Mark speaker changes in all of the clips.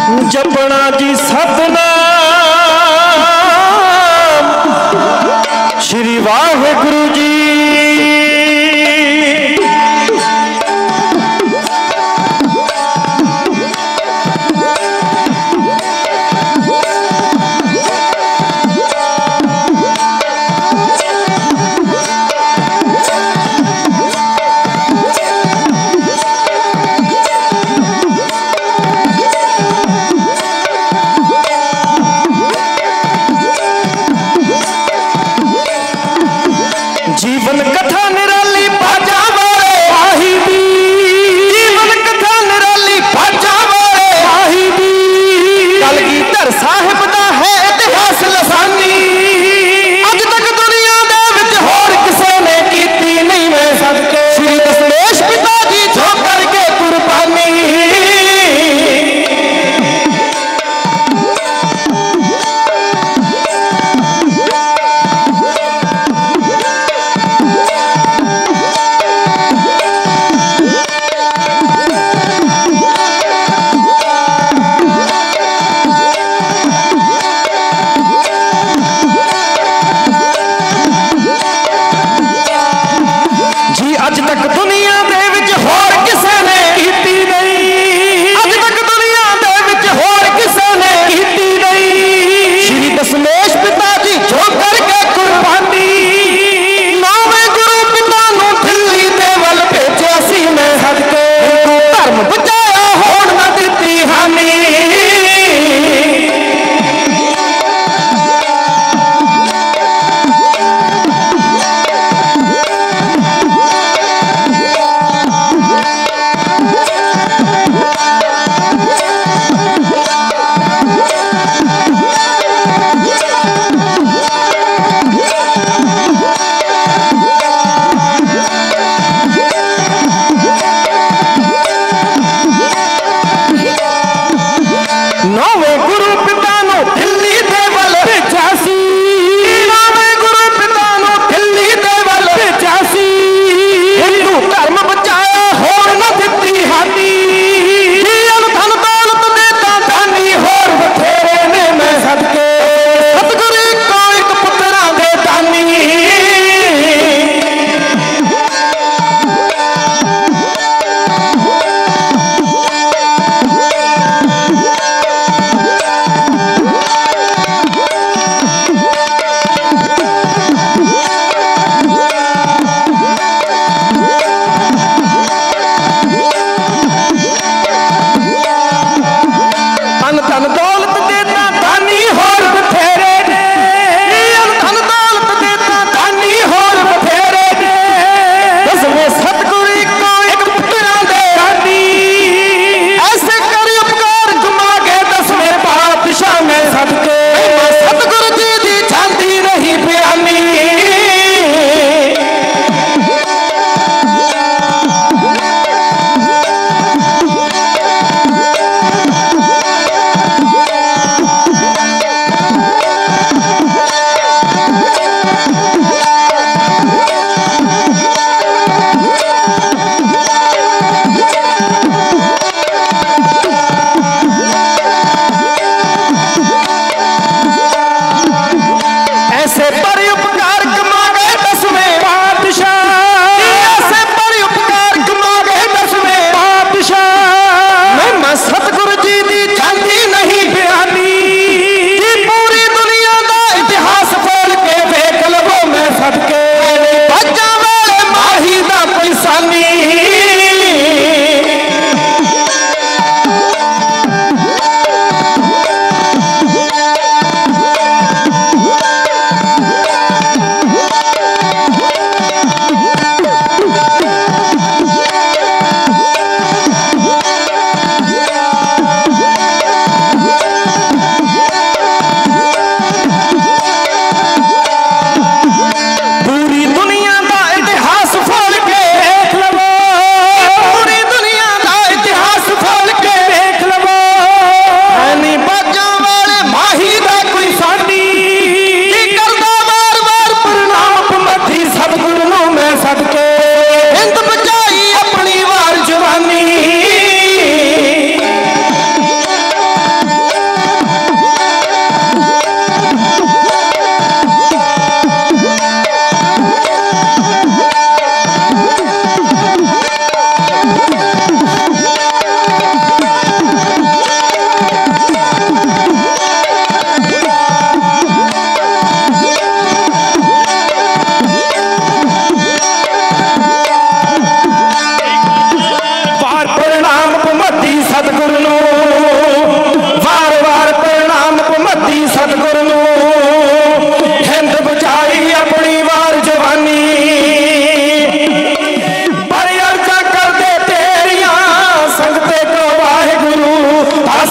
Speaker 1: जपना जी सतनाम श्री वाहिगुरु जी।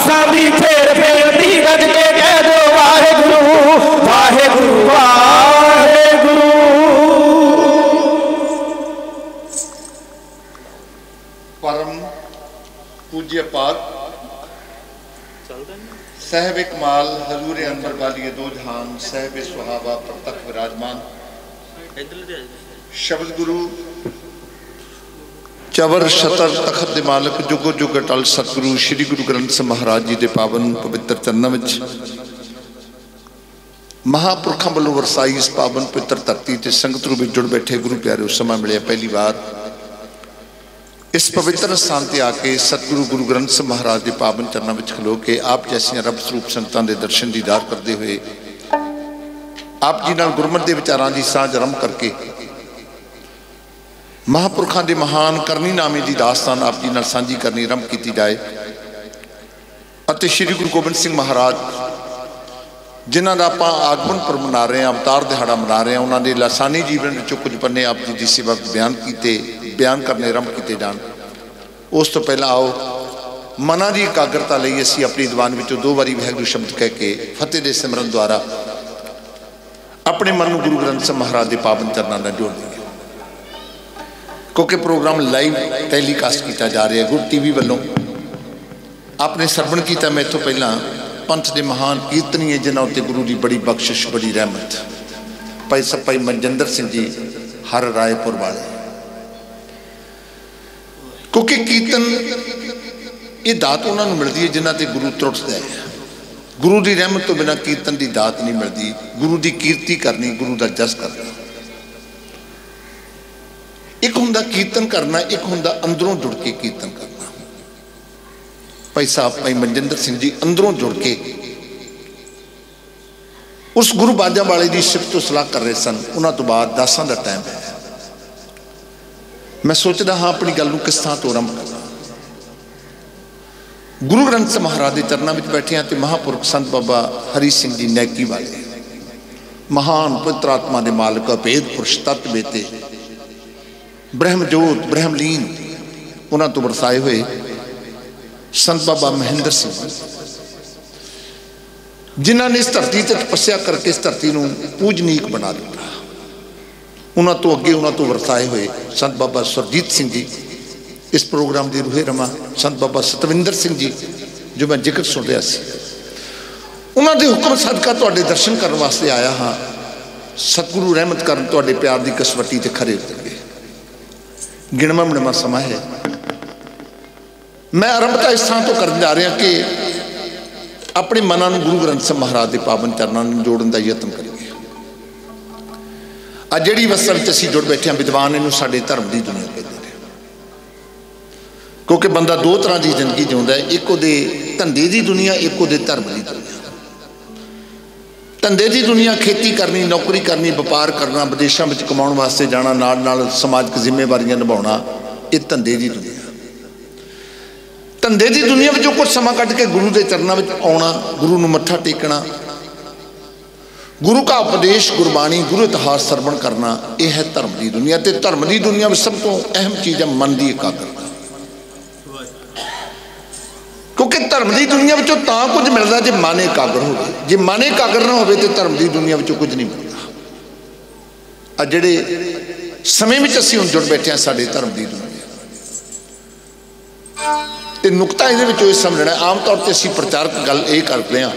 Speaker 1: आसां दी फेर बेनती रज के कह दो वाहेगुरु वाहेगुरु वाहेगुरु।
Speaker 2: परम पूज्य पाक साहिब कमाल हजूर अनवर वाली दो जहान साहिब सुहाबा प्रतख विराजमान शब्द गुरु चवर शतर तखत दे मालक जुगो जुग अटल सतगुरु श्री गुरु ग्रंथ साहिब महाराज जी के पावन पवित्र चरणों में महापुरखों वालों वरसाई इस पावन पवित्र धरती से संगत रूप जुड़ बैठे गुरु प्यारे समा मिले पहली बार इस पवित्र स्थान पर आके सतगुरु गुरु ग्रंथ साहिब महाराज के पावन चरणों में खलो के आप जैसिया रब स्वरूप संगतां दे दर्शन दीदार करते हुए आप जी नाल गुरमत के विचारों की साझ आरंभ करके महापुरखों के महान करनी नामे की दास्तान आप जी नाल सांझी करनी आरंभ की जाए और श्री गुरु गोबिंद सिंह महाराज जिन्हों का आप आगमन पर मना रहे हैं अवतार दिहाड़ा मना रहे हैं उन्होंने लासानी जीवन में कुछ पन्ने आप जी की सेवा बयान किए बयान करने आरंभ किए जान। उस तो पहला आओ मना की एकाग्रता लिए असी अपनी दीवान में 2 बारी वाहिगुरू शब्द कह के फतेह के सिमरन द्वारा अपने मन को गुरु ग्रंथ साहिब महाराज के पावन चरणों में जोड़ देंगे क्योंकि प्रोग्राम लाइव टेलीकास्ट किया जा रहा है गुरु TV वालों आपने सरवण किया। मैं इतों पहला पंथ के महान कीर्तनीय जिन्होंने उत्ते गुरु की बड़ी बख्शिश बड़ी रहमत भाई सपाई मनजिंदर सिंह जी हर रायपुर वाले क्योंकि कीर्तन ये दात उन्होंने मिलती है जिन्हों से गुरु त्रुटता है। गुरु की रहमत तो बिना कीर्तन की दात नहीं मिलती। गुरु की कीर्ति करनी गुरु का जस करना एक हुंदा कीर्तन करना एक हुंदा अंदरों जुड़ के कीर्तन करना। भाई साहब भाई मनजिंदर सिंह जी अंदरों जुड़ के उस गुरु बाजा वाले की सिफत तो सलाह कर रहे सन। उन्होंने तो बाद दासां का टाइम है। मैं सोचता हाँ अपनी गल को किस तरह तो आरंभ करना। गुरु ग्रंथ साहिब महाराज के चरणों में बैठे हैं तो महापुरख संत बाबा हरी सिंह जी नैकी वाले महान पवित्र आत्मा के मालिक अभेद पुरुष तत्व बेते ब्रह्मजोत ब्रह्मलीन उन्होंने तो वरसाए हुए संत बाबा महेंद्र सिंह जिन्होंने इस धरती से तपस्या करके इस धरती को पूजनीक बना दिता। उन्होंने तो अगे उन्होंने तो वरसाए हुए संत बाबा सुरजीत सिंह जी इस प्रोग्राम की रूहे रमा संत बाबा सतविंदर सिंह जी जो मैं जिक्र सुन रहा सी उन्होंने हुक्म सदका तुहाडे दर्शन करने वास्ते आया हाँ। सतगुरु रहमत करन तुहाडे प्यार की कसवटी ते खरे उतरगे। गिणवा मिणवा समा है। मैं आरंभता इस तरह तो कर जा रहा कि अपने मना गुरु ग्रंथ साहिब महाराज के पावन चरणों में जोड़न का यत्न करिए। आ जिहड़ी वसल च असीं जुड़ बैठे विद्वान इनू साडे धर्म की दुनिया कहते हैं क्योंकि बंदा 2 तरह की जिंदगी जिउंदा है। एक उहदे धंधे की दुनिया एक उहदे धर्म की दुनिया। धंधे की दुनिया खेती करनी नौकरी करनी व्यापार करना विदेशों में कमाने वास्ते जाना नाल नाल समाजिक जिम्मेवारियां निभाना ये धंधे की दुनिया। धंधे की दुनिया में जो कुछ समा कट के गुरु के चरणों में आना गुरु को मत्था टेकना गुरु का उपदेश गुरबाणी गुरु इतिहास सरवण करना यह है धर्म की दुनिया। तो धर्म की दुनिया में सब तो अहम चीज़ है मन की एकाग्रता। क्योंकि धर्म की दुनिया में कुछ मिलता जो मन एकाग्र हो जे मन एकाग्र ना हो तो धर्म की दुनिया में कुछ नहीं मिलता। आ जिहड़े समय में असीं हुण जुड़ बैठे हैं साडे धर्म की दुनिया तो नुकता ये समझना आम तौर पर असीं प्रचारक गल ये करते हैं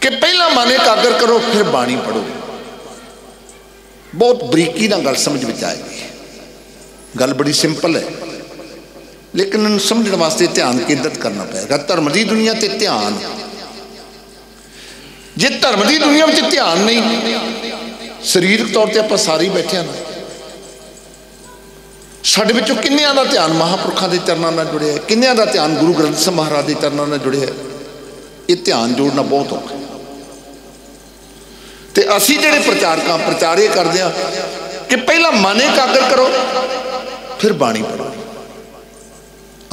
Speaker 2: कि पहला मन एकाग्र करो फिर बाणी पढ़ो। बहुत बरीकी ना गल समझ में आएगी। गल बड़ी सिंपल है लेकिन समझने वास्ते ध्यान केंद्रित करना पड़ेगा। धर्म की दुनिया ते ध्यान जे धर्म की दुनिया में ध्यान नहीं शरीरक तौर पर आप सारे बैठे हैं साढ़े विचों किन्नियां दा ध्यान महापुरखों के चरणों में जुड़े है किन्नियां दा ध्यान गुरु ग्रंथ साहिब महाराज के चरणों में जुड़े है। ये ध्यान जोड़ना बहुत औखा तो असी जिहड़े प्रचारक प्रचार ये करते हैं कि पहला मन एकाग्र करो फिर बाणी पढ़ो।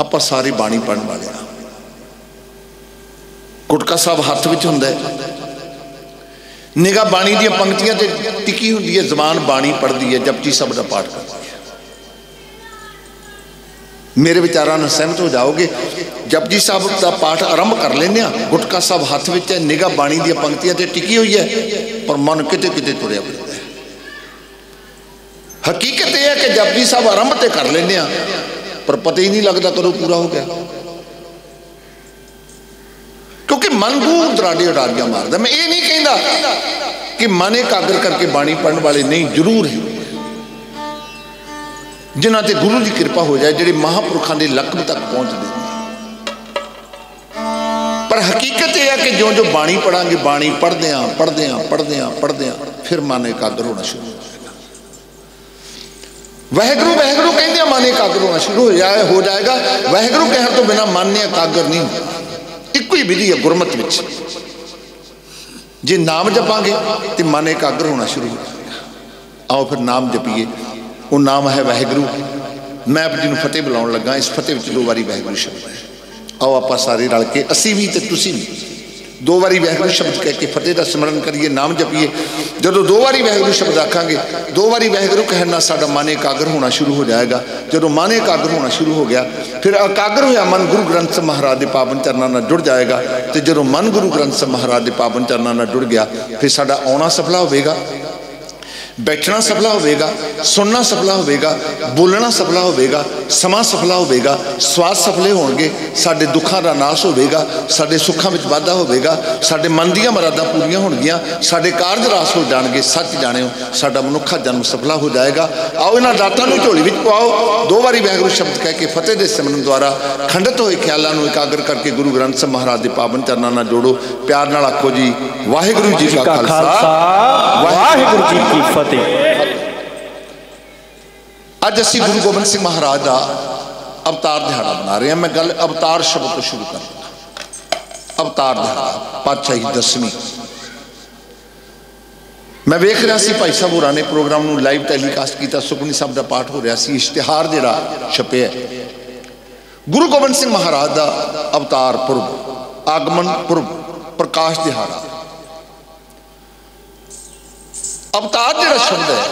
Speaker 2: आप सारी बाणी पढ़ने वाले गुटका साहब हाथ में होंगे निगाह बाणी दी पंक्तियां ते टिकी होंगी है जबान बाणी पढ़ती है जपजी साहब का पाठ करती है। मेरे विचारां नाल सहमत हो जाओगे। जपजी साहब का पाठ आरंभ कर लेने, गुटका साहब हथ विच है, निगाह बाणी दी पंक्तियां ते टिकी हुई है, पर मन किते किते तुरिया फिरदा है। हकीकत यह है कि जपजी साहब आरंभ तो कर लेने, पर पता ही नहीं लगता कदों पूरा हो गया, क्योंकि मन दूर दराडे उडारियां मारदा। मैं ये नहीं कहता कि मन एकाग्र करके बाणी पढ़ने वाले नहीं, जरूर है जिन्हां ते गुरु की कृपा हो जाए, जिहड़े महापुरखों के लकब तक पहुंचते हैं। पर हकीकत यह है कि जो जो बाणी पढ़ांगे, बाणी पढ़दे फिर मन एकाग्र होना शुरू हो जाएगा। वाहिगुरू वाहिगुरू कहते मन एकाग्र होना शुरू हो जाएगा। वाहिगुरू कहने तो बिना मन ने एकाग्र नहीं होगा। एक ही विधि है गुरमत में, जे नाम जपांगे तो मन एकाग्र होना शुरू हो जाएगा। आओ फिर नाम जपीए। वो नाम है वाहिगुरू। मैं आप जी को फतेह बुलाउण लगा। इस फतेह में 2 बारी वाहिगुरू शब्द है। आओ आप सारे रल के, असी भी तो तुसी भी 2 बारी वाहिगुरू शब्द कह के फतेह का स्मरण करिए, नाम जपीए। जो 2 बारी वाहिगुरू शब्द आखांगे, 2 बारी वाहिगुरू कहना साडा मन एकाग्र होना शुरू हो जाएगा। जो मन एकाग्र होना शुरू हो गया, फिर एकाग्र होया मन गुरु ग्रंथ साहिब महाराज के पावन चरणों नाल जुड़ जाएगा। तो जो मन गुरु ग्रंथ साहिब महाराज के पावन चरणों नाल जुड़ गया, फिर साडा आउणा सफला होवेगा, बैठना सफला होगा, सुनना सफला होगा, बोलना सफला होगा, समा सफला होगा, स्वाद सफले होंगे, साडे दुखों का नाश होगा, साडे सुखों में वाधा होगा, साडे मन दी मुरादां पूरीआं होणगीआं, साडे कारज रास हो जाणगे। सच जाणिओ साडा मनुखा जन्म सफला हो जाएगा। आओ इन्हां दातां नूं झोली विच पाओ। 2 बारी वाहिगुरू शब्द कह के फतेह दे सिमरन द्वारा खंडित होए ख्यालां नूं एकाग्र करके गुरु ग्रंथ साहिब महाराज के पावन चरणों नाल जोड़ो। प्यार नाल आखो जी वाहिगुरू जी का खालसा,
Speaker 1: वाहिगुरू जी की फतेह।
Speaker 2: अज असी गुरु गोबिंद सिंह महाराज का अवतार दिहाड़ा मना रहे हैं। मैं गल अवतार शब्द तो शुरू कर दूंगा। अवतार दिहाड़ा, पातशाही 10वीं। मैं वेख रहा सी भाई साहब होरां ने प्रोग्राम नूं लाइव टैलीकास्ट किया। सुखमनी साहब का पाठ हो रहा सी, इश्तिहार जिहड़ा छपिया गुरु गोबिंद सिंह महाराज का अवतार पुरब, आगमन पुरब, प्रकाश दिहाड़ा। अवतार जिहड़ा शब्द है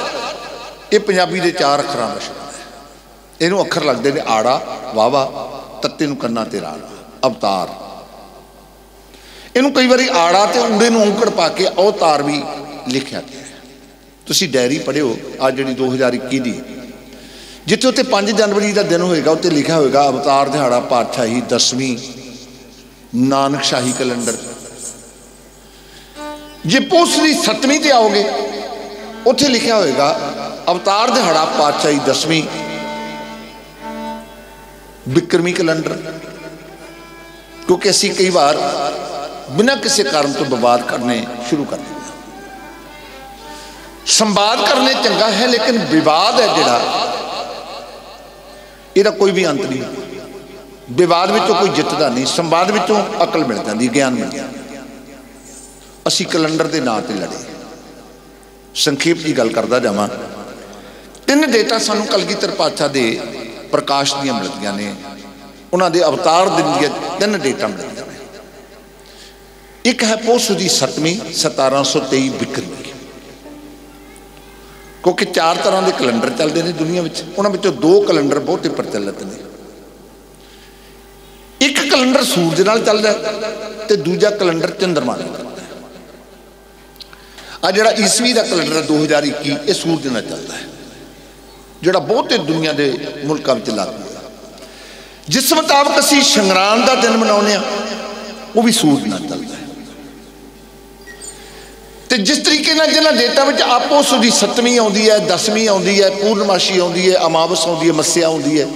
Speaker 2: ये पंजाबी के 4 अखरां का शब्द है। इनू अखर लगते हैं आड़ा, वावा, तत्ते नूं कन्ना ते राड़ा। अवतार इनू कई बार आड़ा ते ऊड़े नूं औंकड़ पा के अवतार भी लिखा गया है। तुसी डायरी पढ़िओ आ जिहड़ी 2021 दी, जिथे उत्ते 5 जनवरी का दिन होएगा उत्ते लिखा होएगा अवतार दिहाड़ा पातशाही 10वीं नानक शाही कैलेंडर। जे पुस दी 7वीं ते आओगे उत्थे लिखा होएगा अवतार दिहाड़ा पातशाही 10वीं बिक्रमी कैलेंडर। क्योंकि असी कई बार बिना किसी कारण तो विवाद करने शुरू कर देते। संवाद करने चंगा है, लेकिन विवाद है जिहड़ा इहदा कोई भी अंत नहीं। विवाद विचों कोई जितदा नहीं, संवाद विचों अकल मिल जाती, ज्ञान मिल जाता। असी कैलेंडर के नाम से लड़े। संखेप की गल करदा जावां, 3 डेटा सानू कलगीधर पातशाह दे प्रकाश दियां मिलदियां ने। उन्हां दे अवतार दिन दियां 3 डेटा मिलदियां ने। एक है पोष दी 7वीं 1723 बिक्रमी। क्योंकि 4 तरह के कैलेंडर चलते हैं दुनिया में, उन्हां विचों 2 कैलेंडर बहुत ही प्रचलित ने। एक कैलेंडर सूरज नाल चलदा है ते दूजा कैलेंडर चंद्रमा नाल चलदा है। आ जिहड़ा ईसवी का कैलेंडर है 2021 ये सूरज नाल चलदा है, जिहड़ा बहुते दुनिया के मुल्कों में लागू है। जिस मुताबिक असीं संगरांद का दिन मनाउने आ वो भी सूरज नाल चलदा है। तो जिस तरीके नाल जिन्हां डेटा में आपो उसकी 7वीं आउंदी है, 10वीं आउंदी है, पूर्णमाशी आउंदी है, अमावस आउंदी है, मस्या आउंदी है,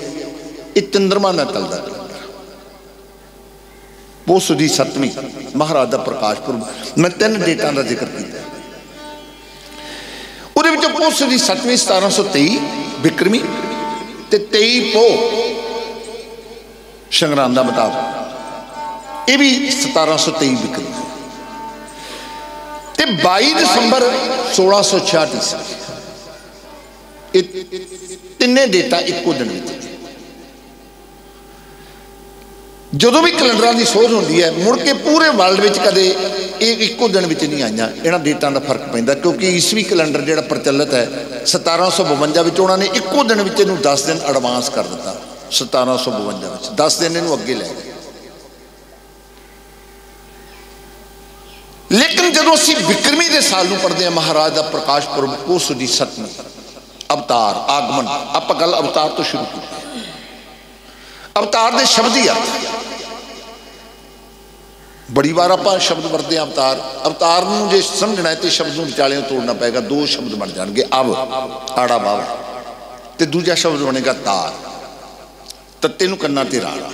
Speaker 2: ये चंद्रमा नाल चलदा है। पोष दी 7वीं महाराज का प्रकाश पुरब। मैं 3 डेटा का जिक्र किया। उहदे विच पोष दी 7वीं 1723 बिक्रमी ते 23 पोह संगरांद दा मुताबिक ये भी 1723 बिक्रमी ते 22 दिसंबर 1666 ईस्वी। ये 3 डेटा एको दिन में। जो भी कैलेंडर की सोच होती है मुड़ के पूरे वर्ल्ड में कदे एको दिन में नहीं आईया। इन्होंने डेटा का फर्क पैंदा, क्योंकि ईसवी कैलेंडर जो प्रचलित है 1752 उन्होंने एको दिन में 10 दिन एडवांस कर दिता। 1752 10 दिन इन्हू अगे लै गए। लेकिन जो असी विक्रमी के साल में पढ़ते हैं महाराज का प्रकाश पुरब उस दी सतमी अवतार आगमन। आप गल अवतार तो शुरू की। अवतार के शब्द ही अर्थ बड़ी बार आप शब्द वरते हैं अवतार। अवतार में जो समझना है तो शब्द में विचाले तोड़ना पेगा। दो शब्द बन जाएंगे अब आड़ा बाव तो दूजा शब्द बनेगा तार तत्ते नूं कन्ना ते राड़ा।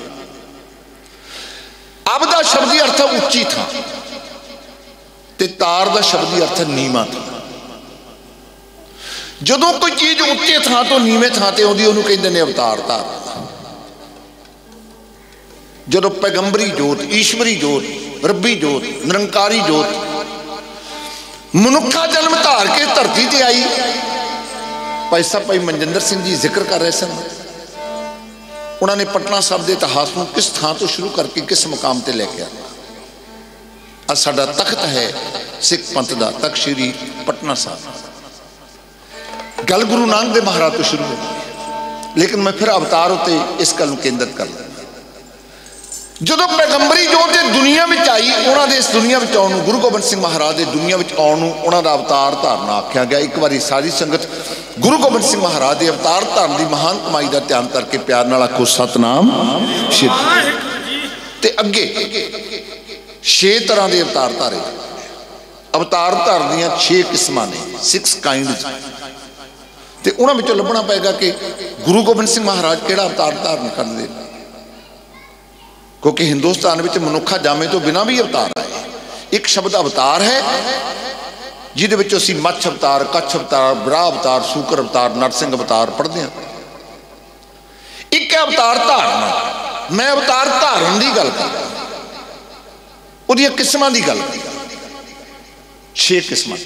Speaker 2: अब का शब्द ही अर्थ उच्ची थां ते तार का शब्द ही अर्थ नीवा था। जदों कोई चीज उच्चे थां तो नीवे थां ते आउंदी उहनूं कहंदे ने अवतार धार। जदों पैगंबरी जोत ईश्वरी जोत रब्बी जोत निरंकारी जोत मनुखा जन्म धार के धरती ते आई। भाई साहब भाई मनजिंदर सिंह जी जिक्र कर रहे सन। उन्होंने पटना साहब के इतिहास को किस थां तो शुरू करके किस मुकाम पर लैके आया। आज साडा तख्त है सिख पंथ का तख्त श्री पटना साहब। गल गुरु नानक देव महाराज तो शुरू हो। लेकिन मैं फिर अवतार उत्ते इस गल केंद्रित कर ला। जो पैगंबरी जोत दुनिया में आई उन्होंने इस दुनिया में आने गुरु गोबिंद सिंह महाराज के दुनिया में आने उन्होंने अवतार धारना आख्या गया। एक बार सारी संगत गुरु गोबिंद सिंह महाराज के अवतार धारण की महान कमाई का ध्यान करके प्यार नाल आखो सतनाम श्री। ते अगे 6 तरह के अवतार धारे। अवतार धारण दी 6 किस्मां ने 6 काइंड। तो उन्होंने लभना पेगा कि गुरु गोबिंद सिंह महाराज किहड़ा अवतार धारण करते। क्योंकि हिंदुस्तान में मनुखा जामे तो बिना भी अवतार आए। एक शब्द अवतार है जिहदे विच असीं मच्छ अवतार कच्छ अवतार बराह अवतार सूकर अवतार नरसिंह अवतार पढ़ते हैं। एक है अवतार धारणा। मैं अवतार धारण की गल कर उहदियां किस्मां की गल कर। 6 किस्मां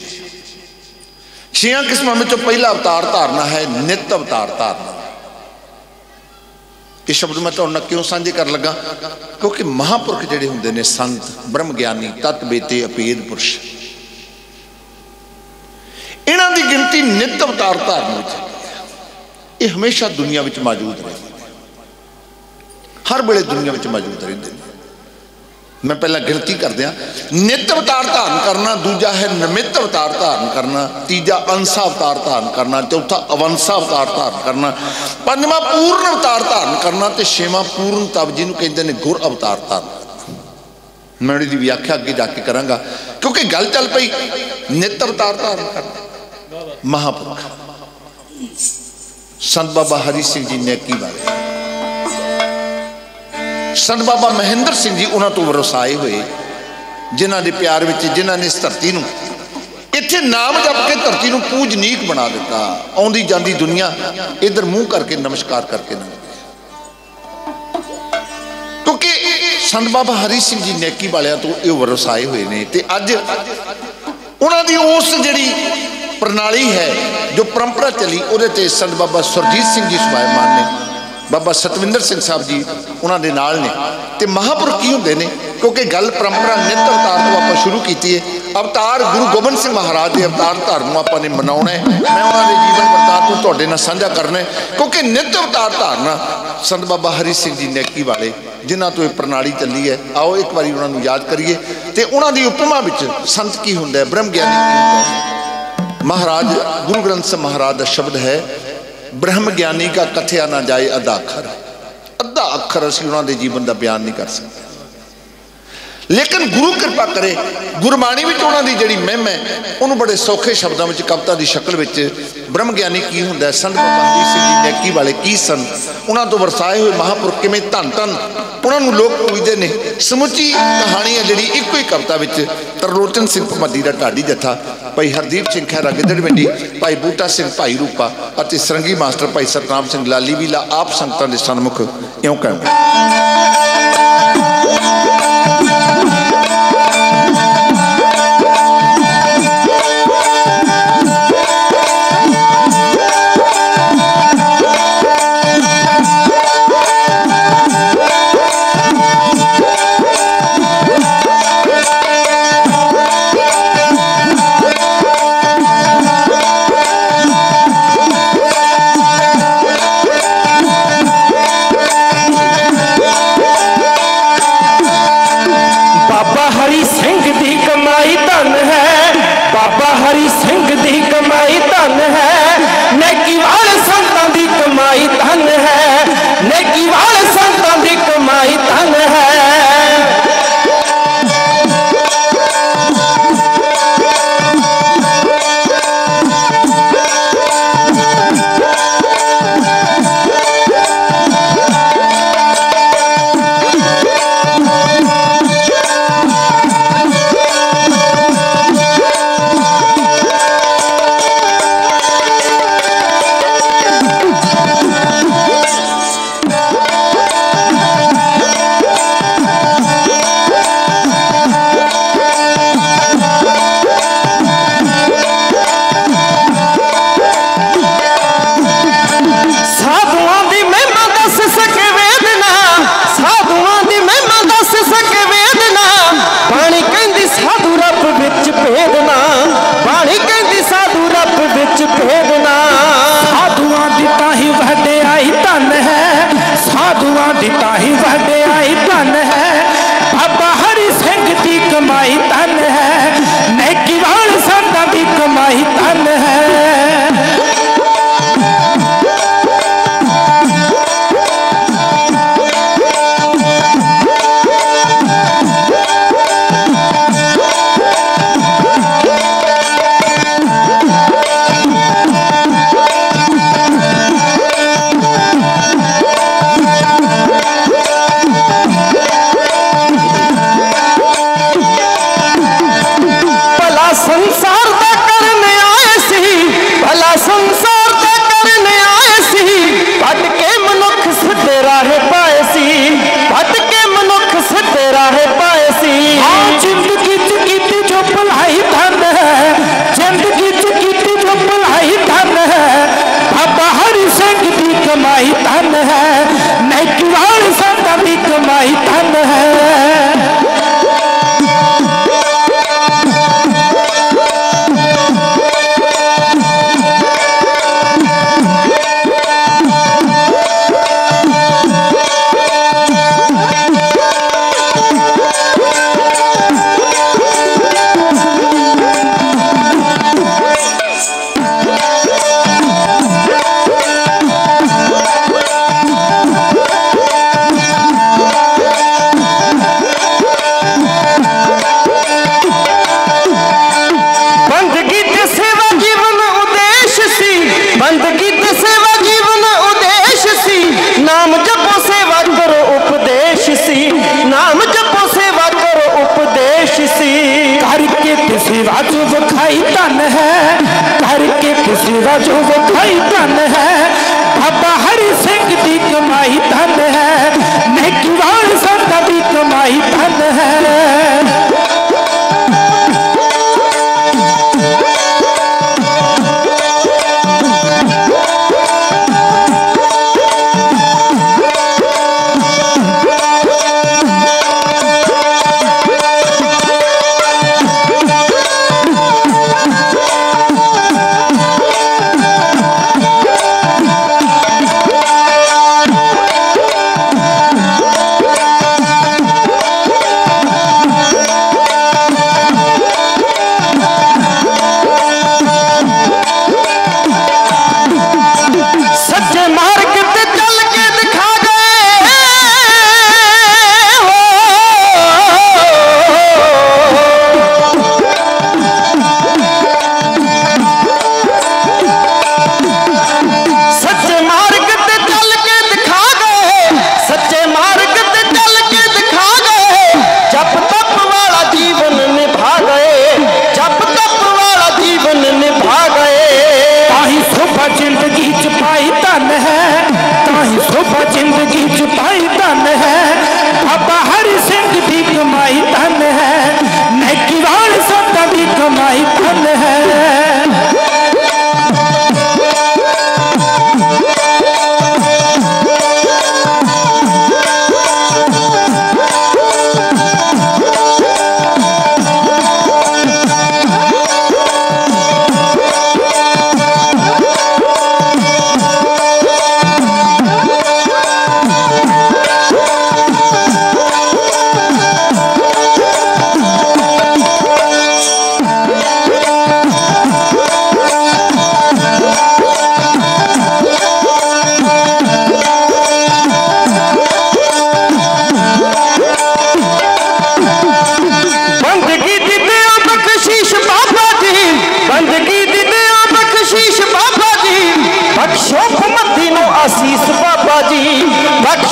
Speaker 2: 6 किस्मां में पहला अवतार धारणा है नित अवतार धारणा। ये शब्द मैं तुहाडे नाल क्यों साझे कर लगा क्योंकि महापुरख जिहड़े हुंदे ने संत ब्रह्म ज्ञानी तत् बेते अपेद पुरुष इन्हां दी गिनती नित अवतार धारण विच ये हमेशा दुनिया विच मौजूद रहे। हर वेले दुनिया विच मौजूद रहिंदे ने। मैं पहला गिनती कर दिया। नित अवतार धारण करना, दूजा है निमित्त अवतार धारण करना, तीजा अंशा अवतार धारण करना, चौथा अवंशा अवतार धारण करना, पंजवां पूर्ण अवतार धारण करना ते छेवां पूर्ण तब जिन्हों कहते हैं गुर अवतार धारण करना। मैं उहदी व्याख्या अगे जाके करांगा क्योंकि गल चल पई नित अवतार धारण करना। महापुरख संत बाबा हरि सिंह जी नेकी वाले संत बाबा महेंद्र सिंह जी उन्होंने तो वरसाए हुए जिन्हों के प्यार में जिन्हों ने इस धरती को इत्थे नाम जप के धरती को पूजनीक बना दिता। आउंदी जांदी दुनिया इधर मुंह करके नमस्कार करके ना क्योंकि संत बाबा हरि सिंह जी नेकी वालियां तो ये वरसाए हुए ने। ते अज उन्हों की उस जिहड़ी प्रणाली है जो परंपरा चली उहदे संत बाबा सुरजीत सिंह जी स्वायमान ने बाबा सतविंदर सिंह साहब जी उन्होंने नाल ने। ते महापुरुष की होंदे ने क्योंकि गल परंपरा नित अवतार तो आप शुरू की है। अवतार गुरु गोबिंद सिंह महाराज के अवतार धारण आपने मनाना है। मैं उन्होंने जीवन वरतांत को तुहाडे नाल साझा करना है क्योंकि नित अवतार धारणा संत बाबा हरि सिंह जी नेकी वाले जिन्हों तो यह प्रणाली चली है। आओ एक बार उन्होंने याद करिए। तो उन्होंने उपमा विच संत की होंदा है ब्रह्म ज्ञानी की होंदा है। महाराज गुरु ग्रंथ साहिब महाराज का शब्द है ब्रह्म ज्ञानी का कथया ना जाए अद्धा अखर। अद्धा अखर असीं उन्होंने जीवन का बयान नहीं कर सकते। लेकिन गुरु कृपा करे गुरबाणी में उन्होंने जी महिमा है उन्होंने बड़े सौखे शब्दों में कविता की शक्ल में ब्रह्म ज्ञानी की होंदा है। संत बाबा हरि सिंह जी नेकी वाले की सन उन्होंने तो वरसाए हुए महापुरुष किवें धन धन उन्होंने लोग पूजते हैं। समुची कहानी है जी एक ही कविता में तरलोचन सिंह भमदी का ढाडी जत्था भाई हरदीप सिंह खैरा गिदड़विंडी भाई बूटा सिंह भाई रूपा और सरंगी मास्टर भाई सतनाम सिंह लाली वीला आप संगतां दे सन्मुख इउं कहंदे।
Speaker 1: बाबा हरि सिंह दी कमाई धन है, बाबा हरि सिंह दी कमाई धन है, नेकी वाले संतां दी कमाई धन है, नेकी वाले संतां दी कमाई धन है।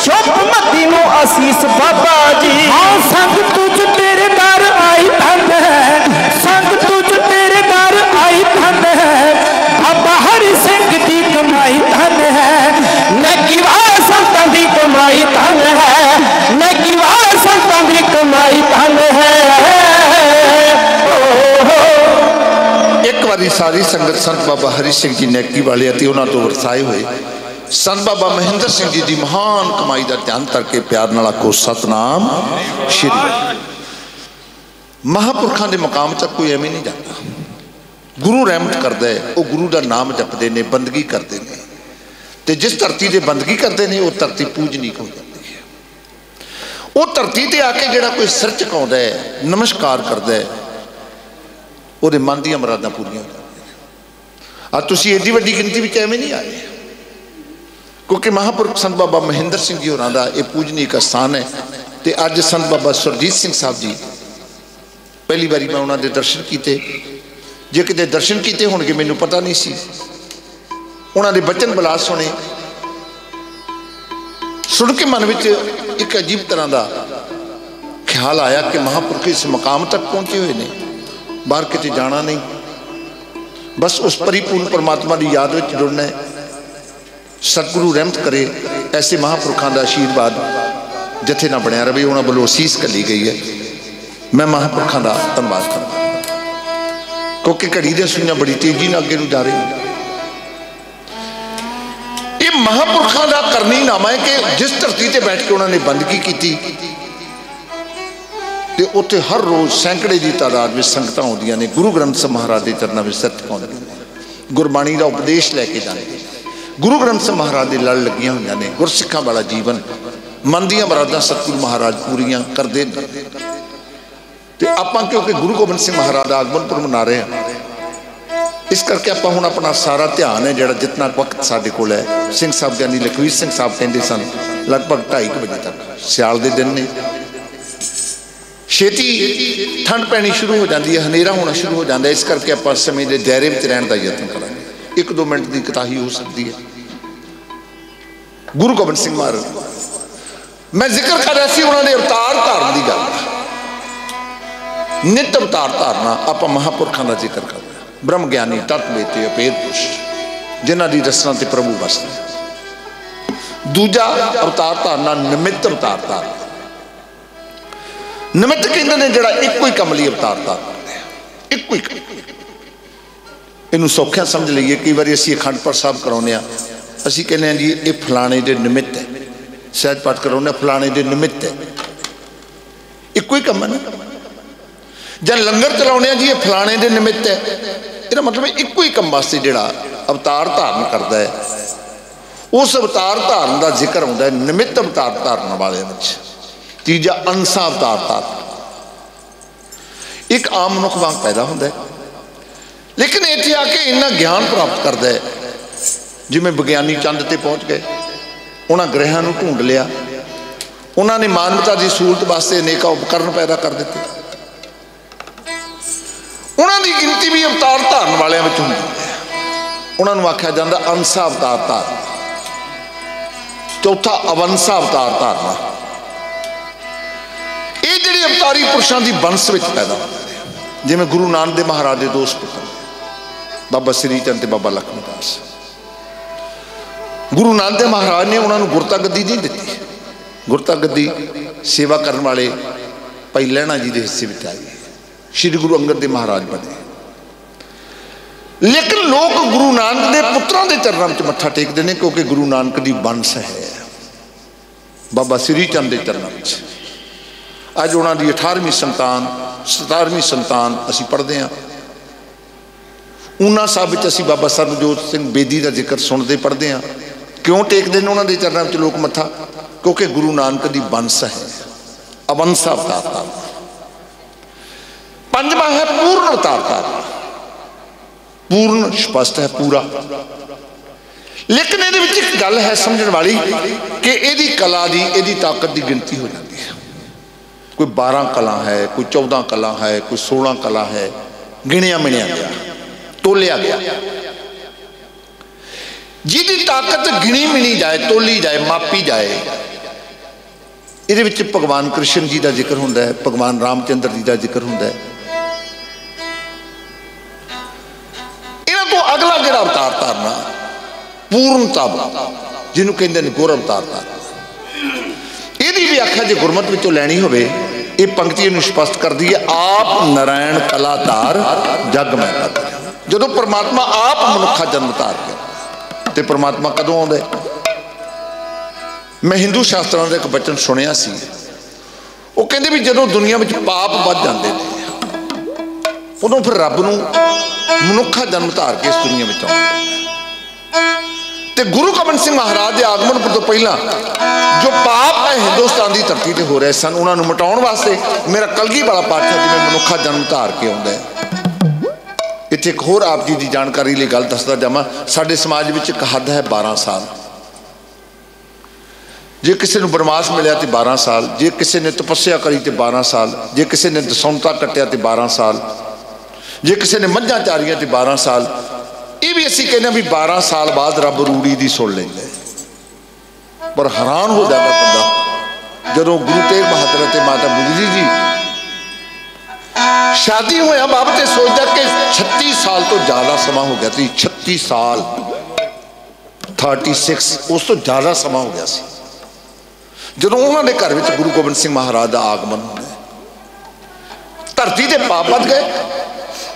Speaker 1: शुभ मती नू आसीस बाबा जी। हाँ संग तुझ तेरे दर आई धन है, संग तुझ तेरे दर आई धन है, बाबा हरि सिंह दी कमाई धन है, नेकी वाले संतां दी कमाई धन है, नेकी वाले संतां दी कमाई धन है।
Speaker 2: एक बारी सारी संगत संत बाबा हरि सिंह जी नेकी वाले अति उन्हां तो वरसाए हुए संत बाबा महेंद्र सिंह जी की महान कमाई का ध्यान करके प्यार नाल आखो सतनाम श्री। महापुरखों के मकाम तक कोई एवं नहीं जाता, गुरु रहमत करता है, वो गुरु का नाम जपते हैं, बंदगी करते हैं, तो जिस धरती से बंदगी करते हैं वो धरती पूजनीक हो जाती है। वो धरती से आके जोड़ा कोई सिर झुकाउंदा है, नमस्कार करता है, वो मन दी मुरादां पूरियां हो जांदियां। अज तुसीं एडी वड्डी गिनती विच एवें नहीं आए, क्योंकि महापुरख संत बाबा महेंद्र सिंह जी होरां दा ये पूजनीक स्थान है। तो अज संत बाबा सुरजीत सिंह साहब जी पहली बारी मैं उन्होंने दर्शन किए, जे किते दर्शन किए होणगे मैनूं पता नहीं सी। उन्होंने बचन बिलास सुने, सुन के मन में एक अजीब तरह का ख्याल आया कि महापुरख इस मकाम तक पहुंचे हुए ने, बाहर किते जाना नहीं, बस उस परिपूर्ण परमात्मा की याद में जुड़ना है। सतगुरु रहमत करे, ऐसे महापुरखों का आशीर्वाद जथे ना बनया रहे, उन्होंने वालों असीस कली गई है। मैं महापुरखों का धन्यवाद करता, क्योंकि घड़ी दे सुइयां बड़ी तेजी नाल अगे जा रही। ये महापुरखों का करनी नामा है कि जिस धरती से बैठ के उन्होंने बंदगी की, तो उत्थे हर रोज सैकड़े की तादाद में संगत आउंदियां ने, गुरु ग्रंथ साहिब महाराज के चरणों में सिर झुकाउंदियां ने, गुरबाणी का उपदेश लैके जाने, गुरु ग्रंथ साहिब महाराज के लड़ लगियां हुई ने। गुरसिखां वाला जीवन मन दी मुरादां सतगुरु महाराज पूरियां करते हैं। तो आपां क्योंकि गुरु गोबिंद सिंह महाराज का आगमनपुर मना रहे हैं, इस करके आपां हुण अपना सारा ध्यान है जिहड़ा जितना वक्त साडे कोल है, सिंह साहब ज्ञानी लखवीर सिंह साहब कहते सन लगभग 2:30 बजे तक, सियाल के दिन ने, छेती ठंड पैनी शुरू हो जाती है, हनेरा होना शुरू हो जाता है। इस करके आपां समय के दायरे में रहने का यत्न करांगे। 1-2 मिनट की कताही हो सकती है। गुरु गोबिंद सिंह महाराज मैं जिक्र कर रहा सी, उन्होंने अवतार धारण की गल, नित अवतार धारना आप महापुरखों का जिक्र कर रहे हैं। ब्रह्म ज्ञानी तत्व बेते अपेद पुरुष जिन्हों की रचना से प्रभु वसते। दूजा अवतार धारना निमित्त अवतार धारना। निमित्त कहते हैं जोड़ा एको ही कम लिए अवतार धारना, एको ही। इनू सौख्या समझ लीए, कई बार असीं अखंड पाठ साहब कराने, असीं कहने जी ये फलाने के निमित्त है, सहज पाठ कराने फलाने के निमित्त है, एको ही कम है ना। जब लंगर चलाने जी ये फलाने के निमित्त है, इसका मतलब एको ही कम वास्ते जोड़ा अवतार धारण करता है, उस अवतार धारण का जिक्र आता है निमित्त अवतार धारण वाले। तीजा अंसा अवतार धारण, एक आम मनुख वांग पैदा होता है, लेकिन इत्थे आके इन्ना ज्ञान प्राप्त करता है, जिमें विज्ञानी चंद ते पहुँच गए, उन्होंने ग्रहां नूं ढूंढ लिया, उन्होंने मानवता की सहूलत वास्ते अनेक उपकरण पैदा कर दिते। उन्होंने गिनती भी अवतार धारण वालियां विच हुंदी है, उन्होंने आख्या जाता अंसा अवतार धारण। चौथा अवंसा अवतार धारणा, ये जिहड़े अवतारी पुरुषों की वंश विच पैदा होते हैं, जिवें गुरु नानक देव महाराज के 2 पुत्र बाबा श्री चंद ते बाबा लखमीदास। गुरु नानक देव महाराज ने उन्होंने गुरता गद्दी नहीं दी, गुरता गद्दी सेवा करने वाले भाई लहणा जी के हिस्से में आई, श्री गुरु अंगद देव महाराज बने। लेकिन लोग गुरु नानक के पुत्रों के चरणों में मत्था टेकते हैं, क्योंकि गुरु नानक की वंश है बाबा श्री चंद के चरणों में। अज उन्होंने 18वीं संतान 17वीं संतान असी पढ़ते हैं। ऊना साहब असी बाबा सरबजोत सिंह बेदी का जिक्र सुनते पढ़ते हैं। क्यों टेकते हैं उन्होंने चरणों में लोग मत्था? क्योंकि गुरु नानक की वंश है, अवंसा अवतार। पंजवा है पूर्ण अवतार, पूर्ण स्पष्ट है पूरा। लेकिन ये एक गल है समझने वाली कि यदी कला की यदी ताकत की गिनती हो जाती है। कोई 12 कला है, कोई 14 कला है, कोई 16 कला है, गिणिया मिणिया गया, तोलिया गया। जिहदी ताकत गिणी मिणी जाए, तोली जाए, मापी जाए, ये भगवान कृष्ण जी का जिक्र होंदा है, भगवान रामचंद्र जी का जिक्र होंदा है। इन्हां तो अगला जिहड़ा अवतार धारना पूर्णता जिन्हों कहते हैं गुर अवतार धारना, यदि व्याख्या जो गुरमत विचों लैनी होवे ये पंक्ति इन्हूं स्पष्ट करती है, आप नारायण कलाधार जग मैं कर। जदों परमात्मा आप मनुखा जन्म धार के तो परमात्मा कदों आउंदा है? मैं हिंदू शास्त्रों का एक बचन सुनिया सी, वो कहते भी जो दुनिया में पाप बढ़ जाते हैं उदों फिर रब नूं मनुखा जन्म धार के इस दुनिया में आउंदा। गुरु गोबिंद सिंह महाराज के आगमन तो पहला जो पाप है हिंदुस्तान की धरती पर हो रहे सन, उन्होंने मिटाने वास्ते मेरा कलगी वाला पातशाह जिवें मनुखा जन्म धार के आउंदा है। इत्थे एक होर आप जी की जानकारी लिए गल दसदा जावां, साडे समाज में एक हद है 12 साल। जे किसी को बनवास मिले तो 12 साल, जे किसी ने तपस्या करी तो 12 साल, जे किसी ने दसौंता कट्टिया तो 12 साल, जे किसी ने मझां चारियां तो 12 साल। ये भी असीं कहने भी 12 साल बाद रब रूड़ी दी सुन लेंगे। पर हैरान हो जाता बंदा जदों गुरु तेग बहादुर ते माता बुगजी जी शादी होया बाबत सोचता कि 36 साल तो ज़्यादा समा हो गया, 36 साल 36 उस तो ज़्यादा समा हो गया सी जदों उन्होंने घर में गुरु गोबिंद सिंह महाराज का आगमन होया। धरती के पाप बच गए।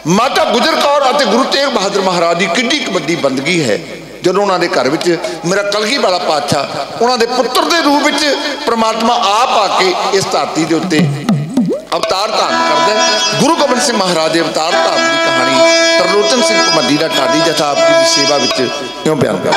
Speaker 2: माता गुजर कौर और गुरु तेग बहादुर महाराज की किड्डी वड्डी बंदगी है जदों उन्होंने घर में मेरा कलगी वाला पातशाह उन्होंने पुत्र के रूप में परमात्मा आप आके इस धरती के उत्ते अवतार धारण करता है। गुरु गोबिंद सिंह महाराज के अवतार धारण की कहानी तरलोचन सिंह घुमंडी का ढाडी जथा आप जी की सेवा में क्यों बयान कर।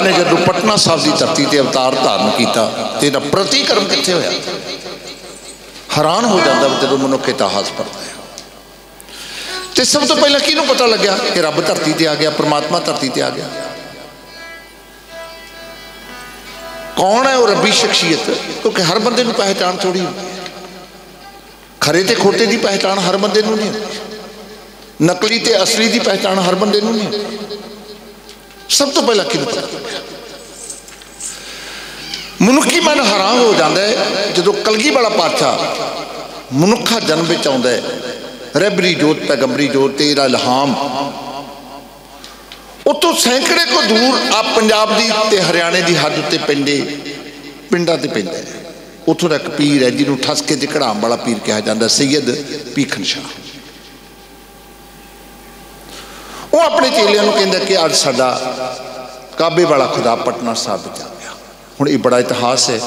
Speaker 2: ने जदों पटना साहब की धरती से अवतार धारण किया तो यह प्रतिकर्म कित्थे होया? हैरान हो जाता जदों मनुख इतिहास पढ़ता है। तो सब तो पहले किहनूं पता लग्या कि रब धरती ते आ गया, परमात्मा धरती ते आ गया? कौन है वो रबी शख्सियत? क्योंकि हर बंदे की पहचान थोड़ी होती है। खरे ते खोटे की पहचान हर बंदे नूं नहीं होती, नकली ते असली की पहचान हर बंदे नूं नहीं होती। सब तो पहला किहनूं पता लग्या? मनुखी मन हैरान हो जाता है जो कलगी वाला पातशाह मनुखा जन्म में आता है, रहबरी जोत पैगंबरी जोत तेरा इल्हाम, उतों सैकड़े को दूर आप पंजाब की ते हरियाणे की हद उत्ते पेंडे पिंडां ते पैंदा है। उतों का एक पीर है जिन्होंने ठसके च कढ़ाम वाला पीर कहा जाता, सैयद भीखन शाह। वो अपने चेलियां नूं कहंदा कि अज साडा काबे वाला खुदा पटना साहब आ गया। हुण ये बड़ा इतिहास है,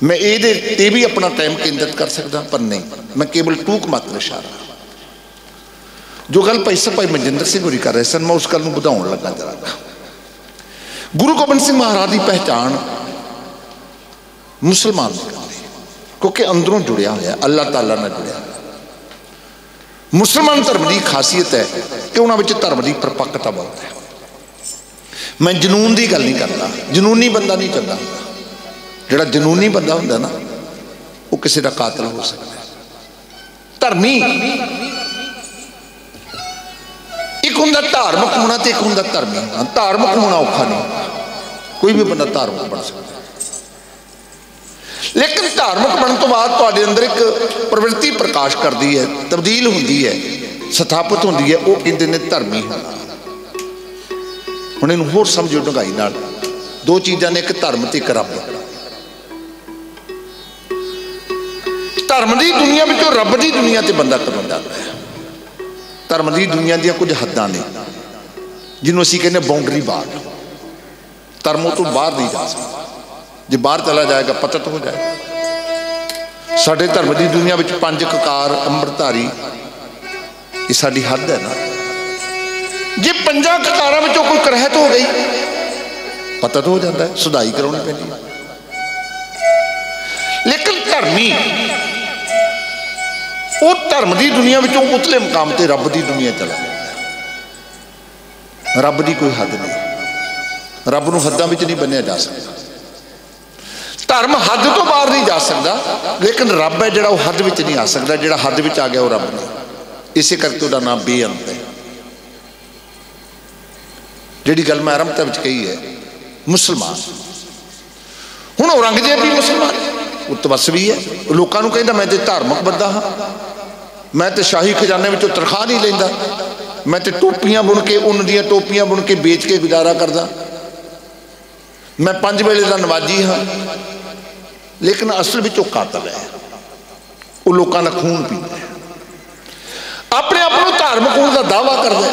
Speaker 2: मैं ये भी अपना टाइम केंद्रित कर सकता, पर नहीं, मैं केवल टूक मात्र इशारा। जो गल भाई मनजिंदर सिंह होरी कर रहे सन, मैं उस गल नूं वधाउण लगा जरा। गुरु गोबिंद सिंह महाराज की पहचान मुसलमान करते, क्योंकि अंदरों जुड़िया होया, अल्लाह ताला नाल जुड़िया। मुसलमान धर्म की खासियत है कि उन्होंने धर्म की परपक्कता बहुत है। मैं जनून की गल नहीं करता, जनूनी बंदा नहीं चंगा। जिहड़ा जनूनी बंदा हुंदा ना वो किसी का कातल हो सकता है। धर्मी एक हुंदा धार्मिक होना तो एक हुंदा धर्मी होना। धार्मिक होना औखा नहीं, कोई भी बंदा धार्मिक बन सकता, लेकिन धार्मिक बनने तो बाद तुहाडे अंदर एक प्रवृत्ति प्रकाश करती है, तब्दील होंदी है, स्थापित होंदी है, वो कहते हैं धर्मी होना। हुण इहनूं होर समझो ढंगाई नाल, दो चीज़ां ने, एक धर्म ते एक रब। धर्म की दुनिया में रब की दुनिया से बंदा कदों जाता है? धर्म की दुनिया दी कुछ हद्दां ने जिन्होंने असीं कहने बाउंडरी बार। धर्मों तो बाहर नहीं जा सकता, जो बाहर चला जाएगा पतत हो जाएगा। साडे धर्म की दुनिया में 5 ककार अंमृतधारी ये साडी हद है ना। जे 5 ककारां विचों कोई करहत हो गई पतत हो जाता है, सुधाई करानी पैंदी है। लेकिन धर्मी वो धर्म की दुनिया में उतले मुकाम से रब की दुनिया चला जाता है। रब की कोई हद नहीं, रब नूं हद्दां विच नहीं बन्निया जा सकता। धर्म हद तो बाहर नहीं जा सकता, लेकिन रब है जिहड़ा हद विच नहीं आ सकता। जिहड़ा हद विच आ गया वो रब नहीं। इसे करके उसका नाम बेअंत है। जिहड़ी गल मैं आरंभ विच कही है, मुसलमान। हुण औरंगजेब भी मुसलमान है, वो तपस्वी है, लोगों को कहता मैं तो धार्मिक बंदा हाँ, मैं तो शाही खजाने में तनख्वाह नहीं लेंदा, मैं तो टोपियां बुन के उन दी टोपियां बुन के बेच के गुजारा करदा, मैं 5 वेले का नवाजी हाँ। लेकिन असल में कातल है, वो लोगों का खून पीता है, अपने आप को धार्मिक होने का दावा करता है,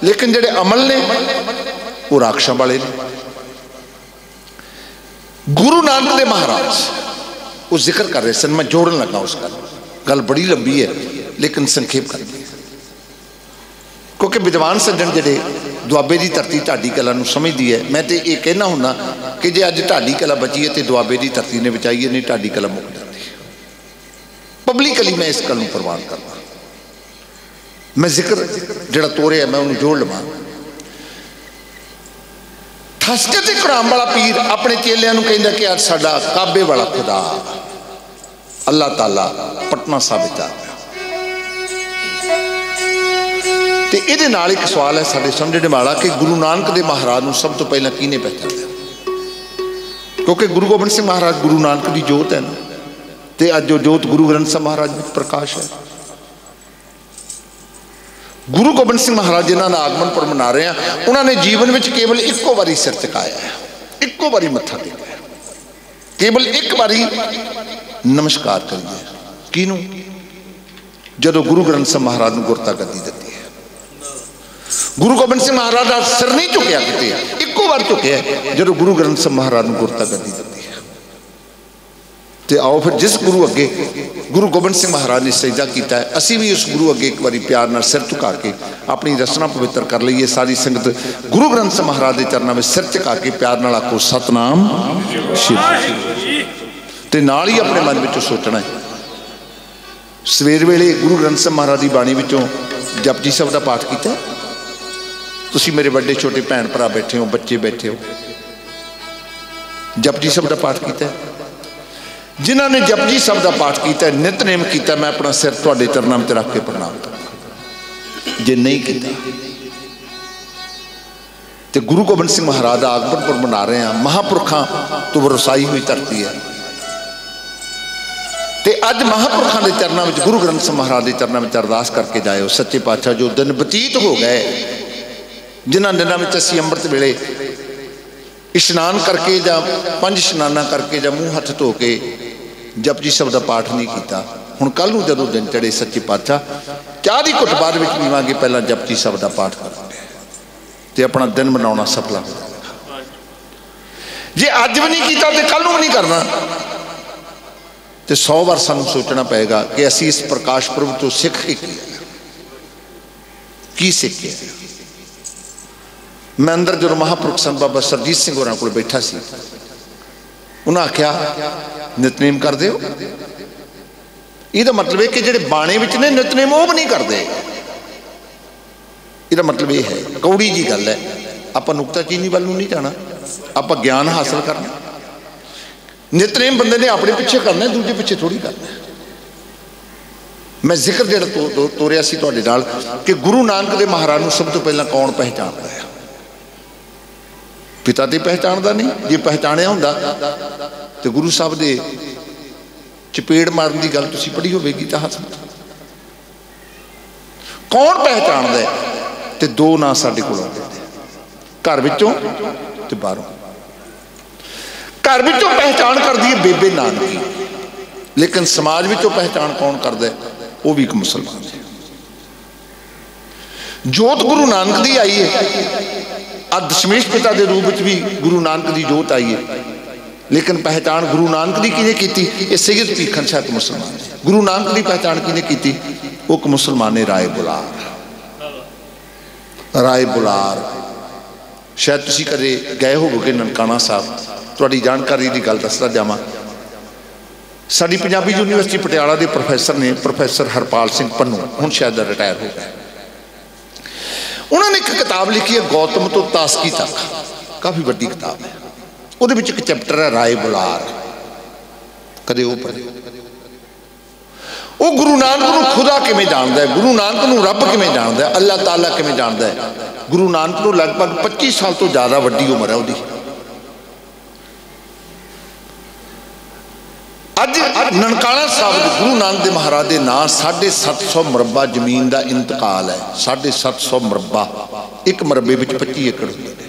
Speaker 2: लेकिन जेडे अमल ने वो राक्षसां वाले ने। गुरु नानक देव महाराज वो जिक्र कर रहे सन, मैं जोड़न लगा उस गल बड़ी लंबी है लेकिन संखेप कर दी, क्योंकि विद्वान सज्जन जेडे दुआबे की धरती ढाडी कला समझती है। मैं तो ये कहना हुन्ना कि जे अज ढाडी कला बची है तो दुआबे की धरती ने बचाई है, नहीं ढाडी कला मुक जाती है। पब्लिकली मैं इस गल प्रवान करना, मैं जिक्र जोड़ा तोड़िया मैं उन्होंने जोड़ लवा। ठसके ते कढ़ाम वाला पीर अपने चेलियां नूं कहंदा कि अज साडा काबे वाला खुदा अल्लाह ताला पटना साहिब आ गया। तो ये नाल एक सवाल है साडे समझने वाला कि गुरु नानक देव महाराज नूं सब तो पहला किहने पहचानिया? क्योंकि गुरु गोबिंद सिंह महाराज गुरु नानक की जोत है ना, तो अज जो जोत गुरु ग्रंथ साहिब महाराज में प्रकाश है। गुरु गोबिंद सिंह महाराज जिन्हों का आगमन पर मना रहे हैं, उन्होंने जीवन में केवल एको बारी सिर चुकाया है, एको बारी मत्था टेकिया, केवल एक बारी नमस्कार करिए। किनू? जदों गुरु ग्रंथ साहिब महाराज को गुरता गद्दी दी है। गुरु गोबिंद सिंह महाराज का सिर नहीं झुकया, कितने एको बार झुकया जदों गुरु ग्रंथ साहिब महाराज को गुरता गद्दी दी है। तो आओ फिर जिस गुरु अगे गुरु गोबिंद सिंह महाराज ने सजदा किया है, असी भी उस गुरु अगे एक बार प्यार नाल सिर झुका के अपनी रचना पवित्र कर लीए। सारी संगत गुरु ग्रंथ साहिब महाराज के चरणों में सिर झुका के प्यार नाल आखो सतनाम श्री। तो नाल ही अपने मन में सोचना है, सवेर वेले गुरु ग्रंथ साहिब महाराज की बाणी विचों जपजी साहिब का पाठ किया। तुसीं मेरे बड़े छोटे भैन भरा बैठे हो, बच्चे बैठे हो, जपजी साहिब का पाठ किया। जिन्होंने जपजी साहिब का पाठ किया, नितनेम किया, मैं अपना सिर तुहाडे चरणों में रख के प्रणाम करूँ। जे नहीं किया तो गुरु गोबिंद सिंह महाराज का आगमन मना रहे हैं, महापुरखों तो वरसाई हुई धरती है। तो अज महापुरखों के चरणों में गुरु ग्रंथ साहिब महाराज के चरणों में अरदास करके जाओ। सच्चे पातशाह जो दिन बतीत हो गए, जिन्होंने दिनों में असीं अंमृत वेले इशनान करके या 5 इशनाना करके या मूँह हथ धो के जपजी साहिब का पाठ नहीं किया, हुण कल नूं जदों दिन चढ़े सच्चे पातशाह चाह की घुट बाद में पीवांगे, पहला जपजी साहिब का पाठ करांगे तो अपना दिन मनाउणा सफल हो जाएगा। जे अज भी नहीं किया तो कल नूं नहीं करना, तो 100 बार सानूं सोचना पएगा कि असीं इस प्रकाश पुरब तो सिख की सीखे। मैं अंदर जो महापुरुष संत बाबा सरजीत सिंह होरां कोल बैठा सी, उन्हें आख्या नितनेम कर दो। यह मतलब है कि जेडे बाणे विच ने नितनेम वो भी नहीं करते। यह मतलब यह है, कौड़ी जी गल है, आप नुकताचीनी वाल नहीं जाना, आप ज्ञान हासिल करना। नितनेम बंदे ने अपने पिछे करना, दूजे पिछे थोड़ी करना। मैं जिक्र जो तोरिया सी तुहाडे नाल कि गुरु नानक देव महाराज नूं सब तो पहला कौन पहचानता है? पिता तो पहचानता नहीं, जे पहचानिया हुंदा तो गुरु साहब दे चपेड़ मारन की गल तुसीं पढ़ी होगी तो हस कौन पहचानता है? तो 2 नां साडे कोल आउंदे, घर विचों ते बाहरों। घर विचों पहचान करदी है बेबे नानकी, लेकिन समाज विचों पहचान कौन करदा है? वो भी एक मुसलमान है। जोत गुरु नानक दी आई है, दशमेश पिता के रूप में भी गुरु नानक की जोत आई है, लेकिन पहचान गुरु नानक की किने की? ये सैयद भीखन शाह एक मुसलमान है। गुरु नानक की पहचान किने की? वो एक मुसलमान ने राय बुलार। राय बुलार शायद तुसीं कदे गए होवोगे ननकाना साहब, तुहाडी जानकारी की गल दसदा जावां। साडी पंजाबी यूनीवर्सिटी पटियाला के प्रोफैसर ने प्रोफैसर हरपाल सिंह पन्नू, हुण शायद रिटायर हो गए, उन्होंने एक किताब लिखी है गौतम तो तास्की तक, काफ़ी बड़ी किताब है। वो एक चैप्टर है राय बुलार, कदे वो पढ़े। वो गुरु नानक नूं खुदा किवें जानदा है, गुरु नानक नूं रब किवें जानदा है, अल्लाह ताला किवें जानदा है। गुरु नानक नूं लगभग 25 साल तो ज़्यादा वड्डी उम्र है उसकी। अज ननकाना साहब गुरु नानक देव महाराज के नाम 750 मरबा जमीन का इंतकाल है। 750 मरबा, एक मरबे में 25 एकड़ होंगे ने।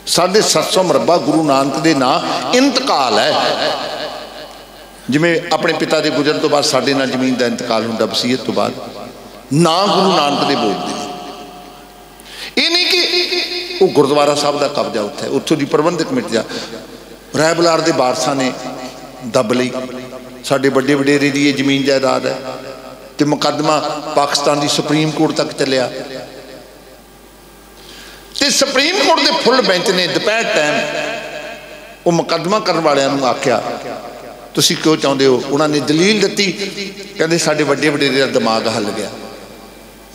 Speaker 2: 750 मरबा गुरु नानक के नाम इंतकाल है। जिमें अपने पिता के गुजरन तो बाद साडे नाल जमीन का इंतकाल होंदा वसीयत तो बाद, ना गुरु नानक के बोलते। ये नहीं कि वो गुरुद्वारा साहब का कब्जा उत्थे, उत्थों की प्रबंधक कमेटी का राय बुलार के वारसां ने दब ली। साडे बड़े वडेरे की जमीन जायदाद है, तो मुकदमा पाकिस्तान की सुप्रीम कोर्ट तक चलिया। तो सुप्रीम कोर्ट के फुल बेंच ने दोपहर टाइम वो मुकदमा करने वालों आख्या तुसी क्यों चाहते हो? उन्होंने दलील दी, कहते साडे बड़े वडेरे का दिमाग हल गया,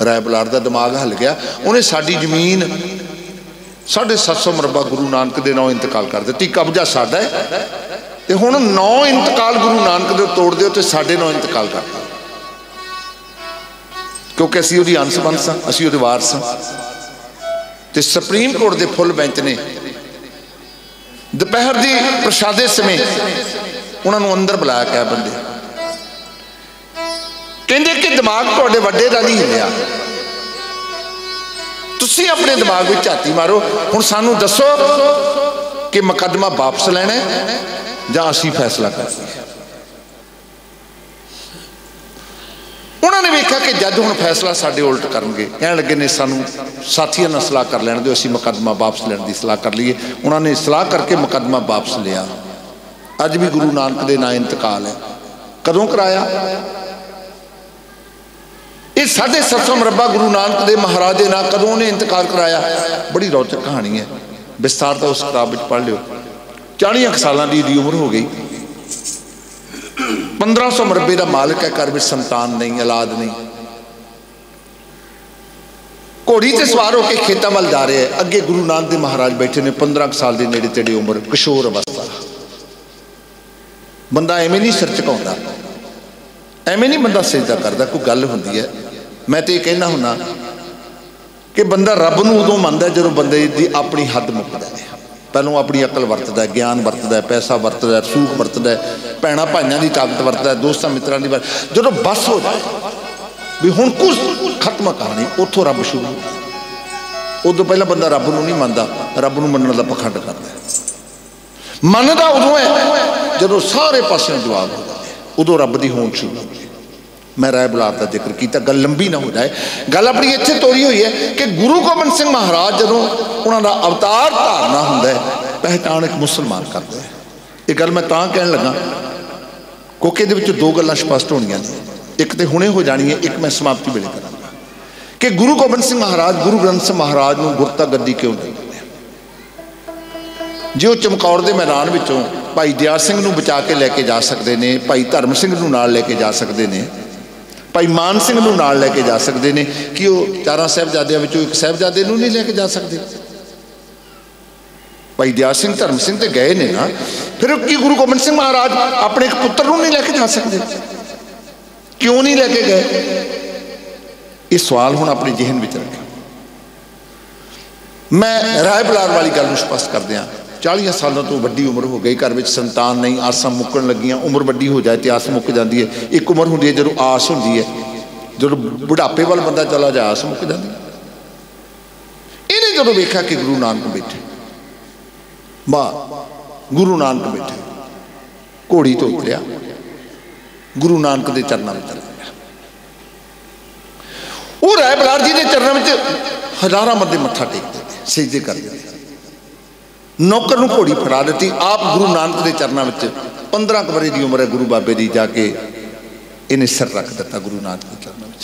Speaker 2: राय बुलार का दिमाग हल गया, उन्हें साडी जमीन 750 मरबा गुरु नानक के नाम इंतकाल कर दी, कब्जा साडा है, तो हुण 9 इंतकाल गुरु नानक दे तोड़ दो तो 9.5 इंतकाल कर, क्योंकि असीं उहदी अंश बंस हां, असीं उहदे वारस हां। तो सुप्रीम कोर्ट के फुल बेंच ने दोपहर की प्रशादे समेत उन्होंने अंदर बुलाया, क्या बंदे कहते कि दिमाग तुहाडे वड्डे दा नहीं हिलिया, तुसीं अपने दिमाग में झाती मारो, हुण सानूं दसो कि मुकदमा वापस लेना जां असीं फैसला करना। उन्होंने वेख्या कि जज हुण फैसला साडे उल्ट करनगे, कहण लगे ने सानूं साथियां नाल सलाह कर लैण दिओ, असीं मुकदमा वापस लैण दी सलाह कर लईए। उन्होंने सलाह करके मुकदमा वापस लिया। अज भी गुरु नानक दे नाम इंतकाल है। कदों कराया? ये 750 मरबा गुरु नानक देव महाराज के नाम कदों ने इंतकाल कराया? बड़ी रोचक कहानी है, विस्तार तो उस किताब में पढ़ लियो। 40 सालों की उम्र हो गई, 1500 मरबे का मालिक है, घर में संतान नहीं, औलाद नहीं। घोड़ी से सवार होकर खेतों वाल जा रहे हैं, अगे गुरु नानक देव महाराज बैठे ने, 15 साल की नेड़े तेड़े उम्र, किशोर अवस्था। बंदा एवें नहीं सिर झुकाउंदा, एवें नहीं बंदा सजदा करता, कोई गल हुंदी है। मैं तो ये कहना हुन्ना कि बंदा रब नूं उदों मनदा है जदों बंदे दी अपनी हद मुकदा है। पहलों अपनी अकल वरतदा है, ज्ञान वरतदा है, पैसा वरतदा है, सूख वरतदा है, भैणां भाइयां की ताकत वरतदा है, दोस्तां मित्रां दी जदों बस हो जाए भी हुण कुछ खत्म कहानी, उत्थों रब शुरू। उदों पहलां बंदा रब नूं नहीं मनदा, रब नूं मनण दा पखंड करदा है। मनदा उदों है जदों सारे पासों जवाब हो जाए, उदों रब दी होंद शुरू हो जाए। मैं राय बुलार का जिक्र किया, गल लंबी ना हो जाए। गल अपनी इत्थे तोड़ी हुई है कि गुरु गोबिंद सिंह महाराज जदों उन्होंने अवतार धारना हुंदा है, पहचान एक मुसलमान करते हैं। ये गल मैं तां कहण लगा क्योंकि इहदे विच दो गल्लां स्पष्ट होणीआं ने, एक तो हुणे हो जानी है, एक मैं समाप्ति वेले करांगा कि गुरु गोबिंद सिंह महाराज गुरु ग्रंथ साहिब महाराज नूं गुरता गद्दी क्यों नहीं दिंदे। जे वो चमकौर के मैदान विचों भाई दयाल सिंह नूं बचा के लैके जा सकते हैं, भाई धर्म सिंह नूं नाल लैके जा सकते हैं, भाई मान सिंह नूं नाल लैके जा सकते हैं, कि वो 4 साहिबजादियां विचों एक साहिबजादे नूं नहीं लैके जा सकते? भाई दयाल सिंह धर्म सिंह तो गए ने ना, फिर की गुरु गोबिंद सिंह महाराज अपने एक पुत्र नूं नहीं लैके जा सकते? क्यों नहीं लैके गए? ये सवाल हुण अपने जहन विच रखें। मैं राय बुलार वाली गल नूं स्पष्ट कर दियां। 40 सालों तो वड्डी उम्र हो गई, घर में संतान नहीं, आसां मुक्कण लगियां। उम्र वड्डी हो जाए तो आस मुक जाती है। एक उम्र होंदी है जदों आस होंदी है, जदों बुढ़ापे वाल बंदा चला जाए आस मुक जाती है। इन्हें जदों वेखा कि गुरु नानक बैठे, वाह गुरु नानक बैठे, घोड़ी तो उतरिया, गुरु नानक के चरणों में चला गया। वो राय बुलार जी के चरणों में हज़ारां बंदे मत्था टेकते सजदे करते, नौकर नूं घोड़ी फड़ा दी। आप गुरु नानक के चरणों में 15 वरे की उम्र है गुरु बाबे की, जाके इन्हें सिर रख दिता गुरु नानक के चरणों में।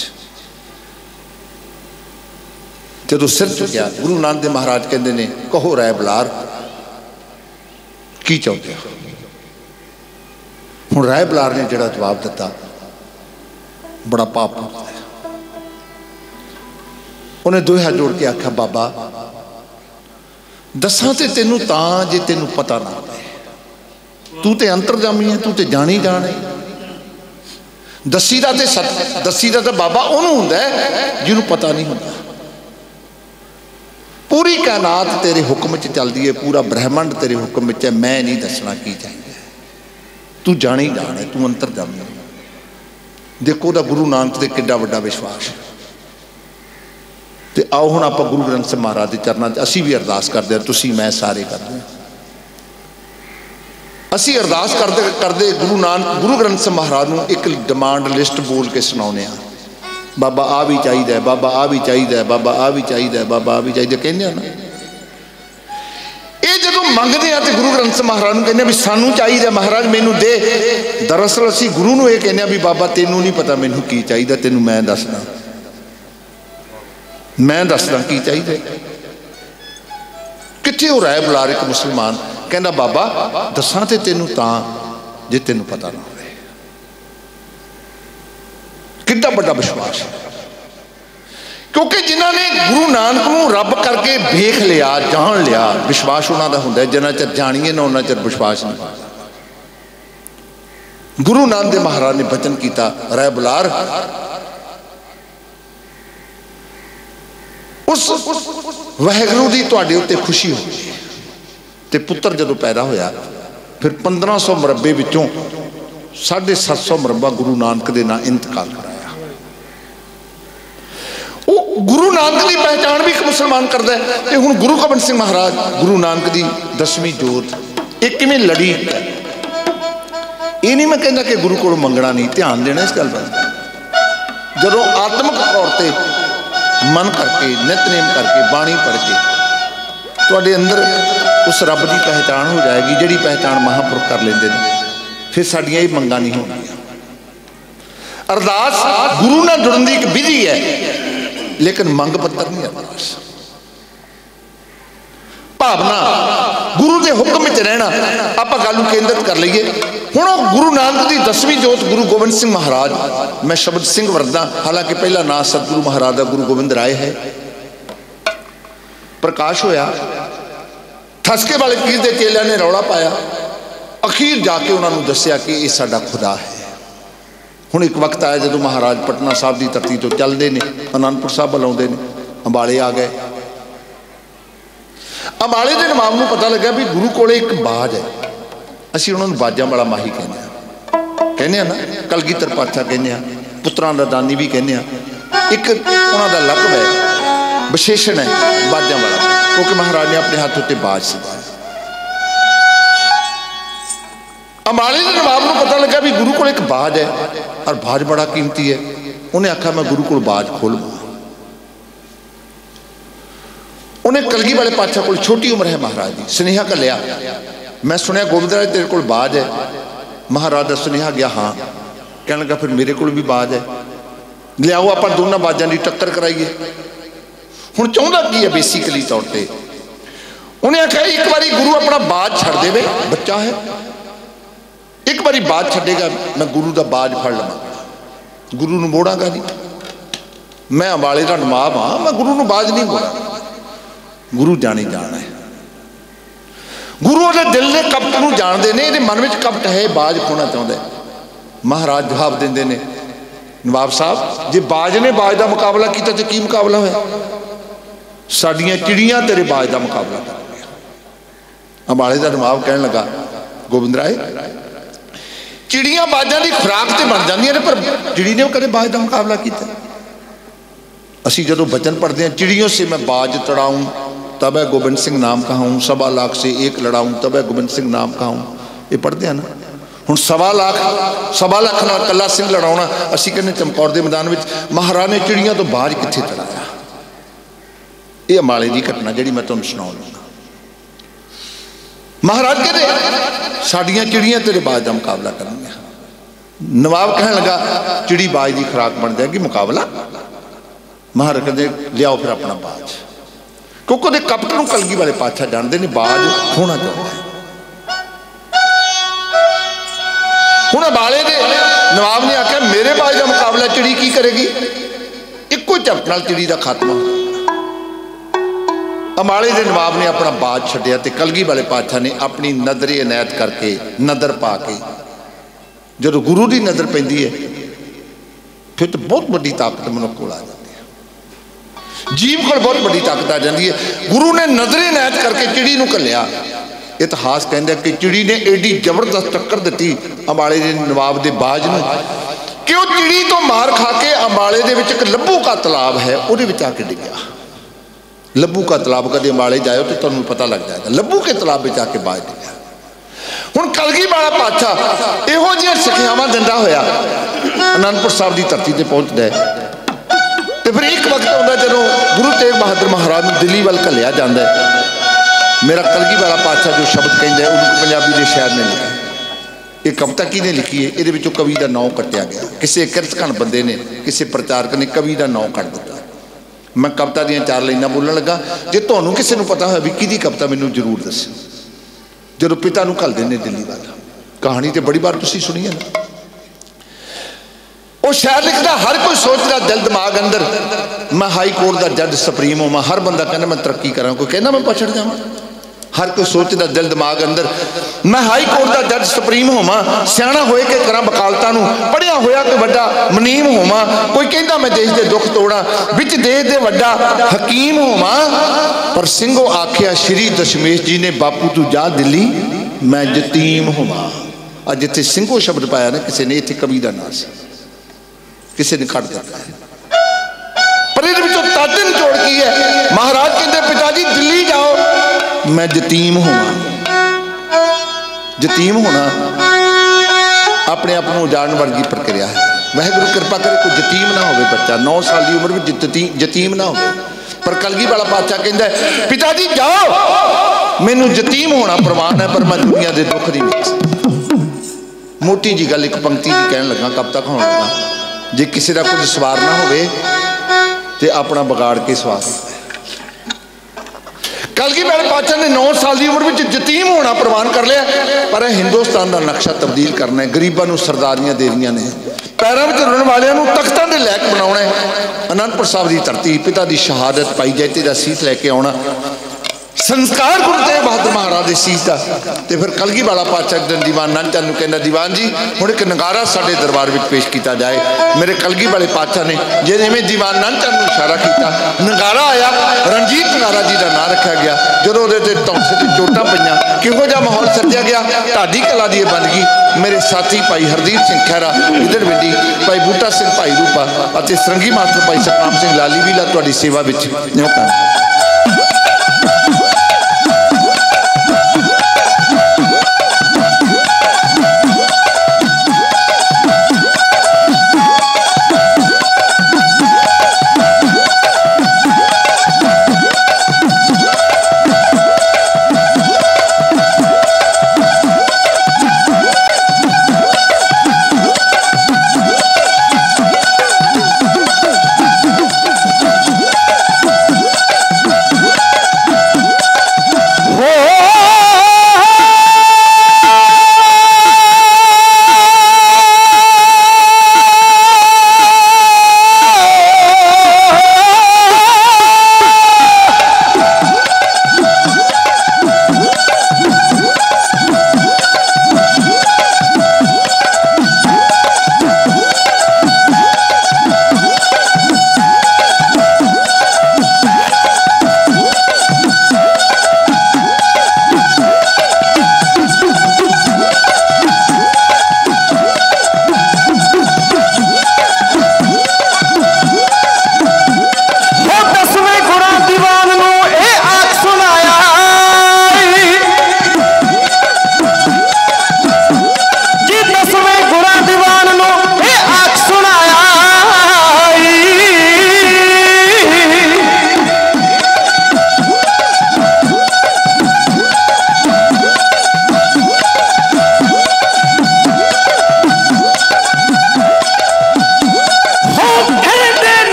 Speaker 2: जदों सिर चुकिया, गुरु नानक देव महाराज कहते हैं, कहो राय बुलार की चाहते हो? हुण राय बुलार ने जिहड़ा जवाब दिता बड़ा पाप है। उन्हें दो हाथ जोड़ के आख्या, बाबा दसा तो तेनू तां जे तेनू पता ना होवे, तू तो अंतरजामी है, तू तो जानी जान है। दसी दा तो बाबा उन्होंने हुंदा है जिन्हों पता नहीं होंदा। पूरी कायनात तेरे हुक्म च चलती है, पूरा ब्रह्मंड तेरे हुक्म च है, मैं नहीं दसना की चाहिए, तू जानी जान है, तू अंतरजामी है। देखो दा गुरु नानक दे किड्डा वड्डा विश्वास है। तो आओ हुण आपां गुरु ग्रंथ साहिब महाराज के चरणों च असीं भी अरदास करते हैं, तुसीं मैं सारे करते हैं। असीं अरदास करते करते गुरु ग्रंथ साहिब महाराज नूं एक डिमांड लिस्ट बोल के सुणाउने आ। बाबा आ भी चाहिए, बाबा आ भी चाहिए, बाबा आ भी चाहिए, बाबा आ भी चाहिए कहने ना। ये जदों मंगते हैं तो गुरु ग्रंथ साहिब महाराज नूं कहने भी सानू चाहिए, महाराज मैनू दे। दरअसल असीं गुरु नूं ये कहने भी बाबा तेनू नहीं पता मैनू की चाहिए, तेनू मैं दसदा, मैं दसदा की चाहिए। कित्थे हो राय बुलार एक मुसलमान कहना, बाबा दसा तो तेनू तां जे तेनू पता ना होवे। कितना बड़ा विश्वास है, क्योंकि जिन्होंने गुरु नानक को रब करके वेख लिया, जान लिया, विश्वास उन्होंने होंदा है। जिन्ना चਿਰ जानिए ना उन्ना चਿਰ विश्वास नहीं। गुरु नानक देव महाराज ने वचन किया, राय बुलार उस वाहिगुरू की तुहाडे उत्ते खुशी हो गई। तो पुत्र जदों पैदा होया, फिर 1500 मरबे विचों 750 मरबा गुरु नानक के नाम इंतकाल कराया। वो गुरु नानक की पहचान भी एक मुसलमान करता है। तो हुण गुरु गोबिंद सिंह महाराज गुरु नानक की 10वीं जोत एक किवें लड़ी। ये नहीं मैं कहना कि गुरु को मंगना नहीं, ध्यान देना इस गल पर। जदों आत्मक तौर पर मन करके, नितनेम करके, बाणी पढ़ के तुहाडे अंदर उस रब की पहचान हो जाएगी जिहड़ी पहचान महापुरुष कर लेंदे ने। फिर साडियां ये मंगां नहीं होंदियां। अरदास गुरु नाल जुड़न दी एक विधि है, लेकिन मंग पत्तर नहीं अरदास। भावना गुरु के हुक्म में रहना, आप गल केंद्रित कर लीए। हुण गुरु नानक की 10वीं जोत गुरु गोबिंद सिंह महाराज, मैं शब्द सिंह वरदा, हालांकि पहला नाम सतगुरु महाराज का गुरु गोबिंद राय है, प्रकाश होया। ठसके वाले पीर के चेलियां ने रौला पाया, अखीर जाके उन्होंने दसिया कि ये साडा खुदा है। हुण एक वक्त आया जो महाराज पटना साहब की धरती तो चलते हैं, आनंदपुर साहब बुलाते हैं, अंबाले आ गए। अंबाले के नवाब को पता लगा भी गुरु को एक बाज है। असीं उन्होंने बाजां वाला माही कहने ना, कलगीधर पातशाह कहने, पुत्रां दा दानी भी कहने। एक उन्हों का लकब है, विशेषण है बाजां वाला, क्योंकि महाराज ने अपने हाथ उत्ते बाज सजाया। अंबाले के नवाब को पता लगा भी गुरु को एक बाज है और बाज बड़ा कीमती है। उन्हें आखा मैं गुरु को बाज खोलवा। उन्हें कलगी वाले पातशाह को, छोटी उम्र है महाराज की, सुनेहा घलिया, मैं सुनिया गोबिंद राज तेरे को बाज है। महाराज का सुनेहा गया, हाँ। कहने लगा फिर मेरे को भी बाज है, लियाओ आप दोनों बाजां की टक्कर कराइए। हुण चाहुंदा की है बेसिकली तौर पर, उन्हें आख्या एक बारी गुरु अपना बाज छड़ देवे, बच्चा है, एक बारी बाज छड़ेगा मैं गुरु का बाज फड़ लवांगा, गुरु नूं मोड़ांगा नहीं। मैं अंबाले का नवाब हाँ, मैं गुरु नूं बाज नहीं मोड़ा। गुरु जाने जाना है। गुरु उहदे दिल के कपट नूं जानदे ने, इहदे मन में कपट है, बाज खोना चाहुंदा है। महाराज जवाब देंदे ने, नवाब साहब जे बाज ने बाज का मुकाबला किया तो की मुकाबला होया? साडियां चिड़ियां तेरे बाज का मुकाबला कर रही। अंबाले का नवाब कहने लगा, गोबिंद राय चिड़ियां बाजां की खुराक तो बन जांदियां ने, पर चिड़ी ने कदे बाज का मुकाबला किया? असी जो वचन पढ़ते हैं, चिड़ियों से मैं बाज तड़ाऊं तब है गोबिंद सिंह नाम कहूँ, 1.25 लाख से एक लड़ाऊं तब है गोबिंद सिंह नाम कहूँ, ये पढ़ते हैं ना। हुण 1.25 लाख नाल कला सिंह लड़ाउणा, असी कहने चमकौर के मैदान में महाराज ने चिड़ियों तो बाज कित्थे तड़ाया। ये अंबाले की घटना जी मैं तुहानूं सुणाउण लगा। महाराज कहते साडियां चिड़ियां तेरे बाज का मुकाबला करनियां। नवाब कहने लगा चिड़ी बाज की खुराक बन जाएगी, मुकाबला? महाराज कहते लियाओ फिर अपना बाज, क्योंकि उहदे कपट नूं कलगी वाले पातशाह जानते हैं, बाज खोना चाहता है। हुण अंबाले दे नवाब ने आख्या मेरे बाज का मुकाबला चिड़ी की करेगी? इक्को झपट नाल चिड़ी का खात्मा। अंबाले के नवाब ने अपना बाज छड्डिया ते कलगी वाले पातशाह ने अपनी नज़र इनायत करके, नज़र पा के, जो गुरु की नज़र पैंदी है फिर तो बहुत बड़ी ताकत मनुख कोल आ जाती है, जीव को बहुत बड़ी ताकत आ जाती है। गुरु ने नज़र इनायत करके चिड़ी नूं घल्लिया। इतिहास कहता है कि चिड़ी ने एडी जबरदस्त टक्कर दी अंबाले के नवाब के बाज नूं कि वो चिड़ी तो मार खा के अंबाले दे विच एक लब्बू का तालाब है, उहदे विच आके डिग्या। लब्बू का तालाब कदे अंबाले जाओ तो तुहानूं पता लग जाएगा, लब्बू के तालाब में आके बाज डिग्या। हुण कलगी वाला पातशाह इहो जिहियां सिखियावां दिंदा होया आनंदपुर साहब की धरती पर पहुंचदा है। तो फिर एक वक्त आता जो गुरु तेग बहादुर महाराज नूं दिल्ली वाल घल्लिया जाता है। मेरा कलगी वाला पातशाह जो शब्द कहता है उन्होंने पंजाबी के शायर ने लिखा। ये कविता किने लिखी है? ये कवि का नाम कट्टिया गया, किसी किरतघन बंदे ने, किसी प्रचारक ने कवि का नाम कट दिता। मैं कविता दी 4 लाइनां बोलण लगा, जे तुहानूं किसी नूं पता हो भी किहदी कविता मैनूं जरूर दस्सो। जो पिता नूं घल्लदे ने दिल्ली वाल, कहानी तो बड़ी बार तुसीं सुनी है ना। वो शायर लिखता हर कोई सोचता दिल दिमाग अंदर मैं हाई कोर्ट का जज सुप्रीम होवां। हर बंदा कहना मैं तरक्की करा, कोई कहना मैं पछड़ जावां। हर कोई सोचता दिल दिमाग अंदर मैं हाई कोर्ट का जज सुप्रीम होवां, सियाणा होए के करा वकालतां नूं, पढ़िया होया कोई वड्डा मुनीम होवां। कोई कहता मैं देश के दुख तोड़ा, विच देश दे वड्डा हकीम होवां। पर ਸਿੰਘੋ आखिया श्री दशमेश जी ने बापू तू जा दिल्ली मैं यतीम होवां। अज जिथे ਸਿੰਘੋ शब्द पाया ना किसी ने, इत्थे कवि का नाम सी, किसी ने कट दिता है। पर ये तद निचोड़ की है, महाराज कहते पिताजी दिल्ली जाओ मैं यतीम होवां। यतीम होना अपने आप को उजाड़न वर्गी प्रक्रिया है। वाहिगुरू कृपा करे कोई यतीम ना हो बच्चा, 9 साल की उम्र में यतीम ना हो। पर कलगी वाला पातशाह कहता है पिताजी जाओ मैनू यतीम होना प्रवान है पर मैं दुनिया के दुख नहीं वेख सकता। मोटी जी गल एक पंक्ति की कहन लगा, कब तक होने लगा, जे किसी का कुछ सवारना हो तो अपना बिगाड़ के सवार। कलगी वाले पातशाह ने 9 साल की उम्र में यतीम होना प्रवान कर लिया, पर हिंदुस्तान का नक्शा तब्दील करना है, गरीबों सरदारियां देनियां ने, पैरों में रुलण वालों तख्तां के लैक बनाना है। आनंदपुर साहब की धरती पिता की शहादत पाई जैते का सीस लैके आना, संस्कार गुरु तेग बहादुर महाराज के सीस का। तो फिर कलगी वाला पातशाह एक दिन दीवान नंद चंद कहना, दीवान जी हुण एक नगारा साडे दरबार में पेश किया जाए। मेरे कलगी वाले पातशाह ने जिवें दीवान नंद चंद को इशारा किया, नगारा आया, रणजीत नगारा जी का नाम रखा गया। जो उहदे धौंसे ते चोटां पईआं, किहो जिहा माहौल सज्जिया गया, ढाडी कला दी बन गई। मेरे साथी भाई हरदीप सिंह खैरा इधर विंडी, भाई बूटा सिंह भाई रूपा और सरंगी मास्टर भाई सतनाम सिंह लाली भी ला तुहाडी सेवा विच न्यों कर।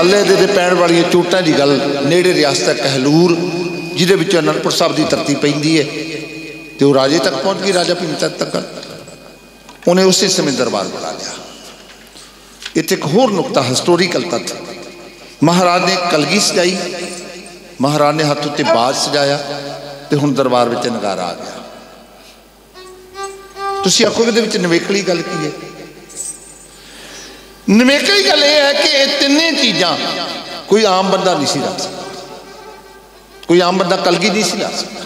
Speaker 2: पल्ले दे पैण वाली चोटां की गल नेड़े रियासत कहलूर जिहदे विच आनंदपुर साहब की धरती पैंदी है तो वह राजे तक पहुँच गई, राजा भीम तक। उन्हें उसी समय दरबार बुला लिया। इत्थे एक होर नुकता हिस्टोरीकल तथ्य, महाराज ने कलगी सजाई, महाराज ने हाथ उत्ते बाज सजाया तो हुण दरबार में नगारा आ गया। तुसीं आखोगे इहदे विच नवेकली गल की है? नवेकली गल यह है कि ये तिन्ने चीज़ां कोई आम बंदा नहीं सी रख सकता। कोई आम बंदा कलगी नहीं सी रख सकता,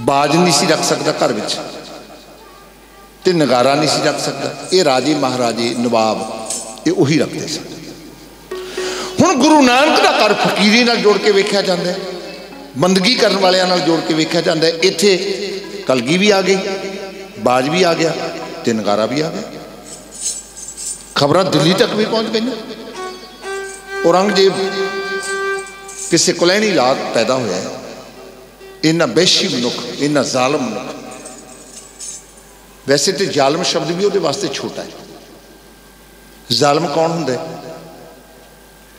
Speaker 2: बाज नहीं सी रख सकता घर विच, ते नगारा नहीं सी रख सकता। ये राजे महाराजे नवाब ये उही रखते सन। हुण गुरु नानक का घर फकीरी नाल जोड़ के वेख्या जाता है, बंदगी करन वालियां नाल जोड़ के वेख्या जाता है। इत्थे कलगी भी आ गई, बाज भी आ गया ते नगारा भी आ गया। खबरां दिल्ली तक भी पहुँच गई। औरंगजेब किसी कुलैनी लात पैदा होया है, इन्ना बेशी मनुख, इन्ना जालम मनुख। वैसे तो जालम शब्द भी वो वास्ते छोटा है। जालम कौन हुंदा है?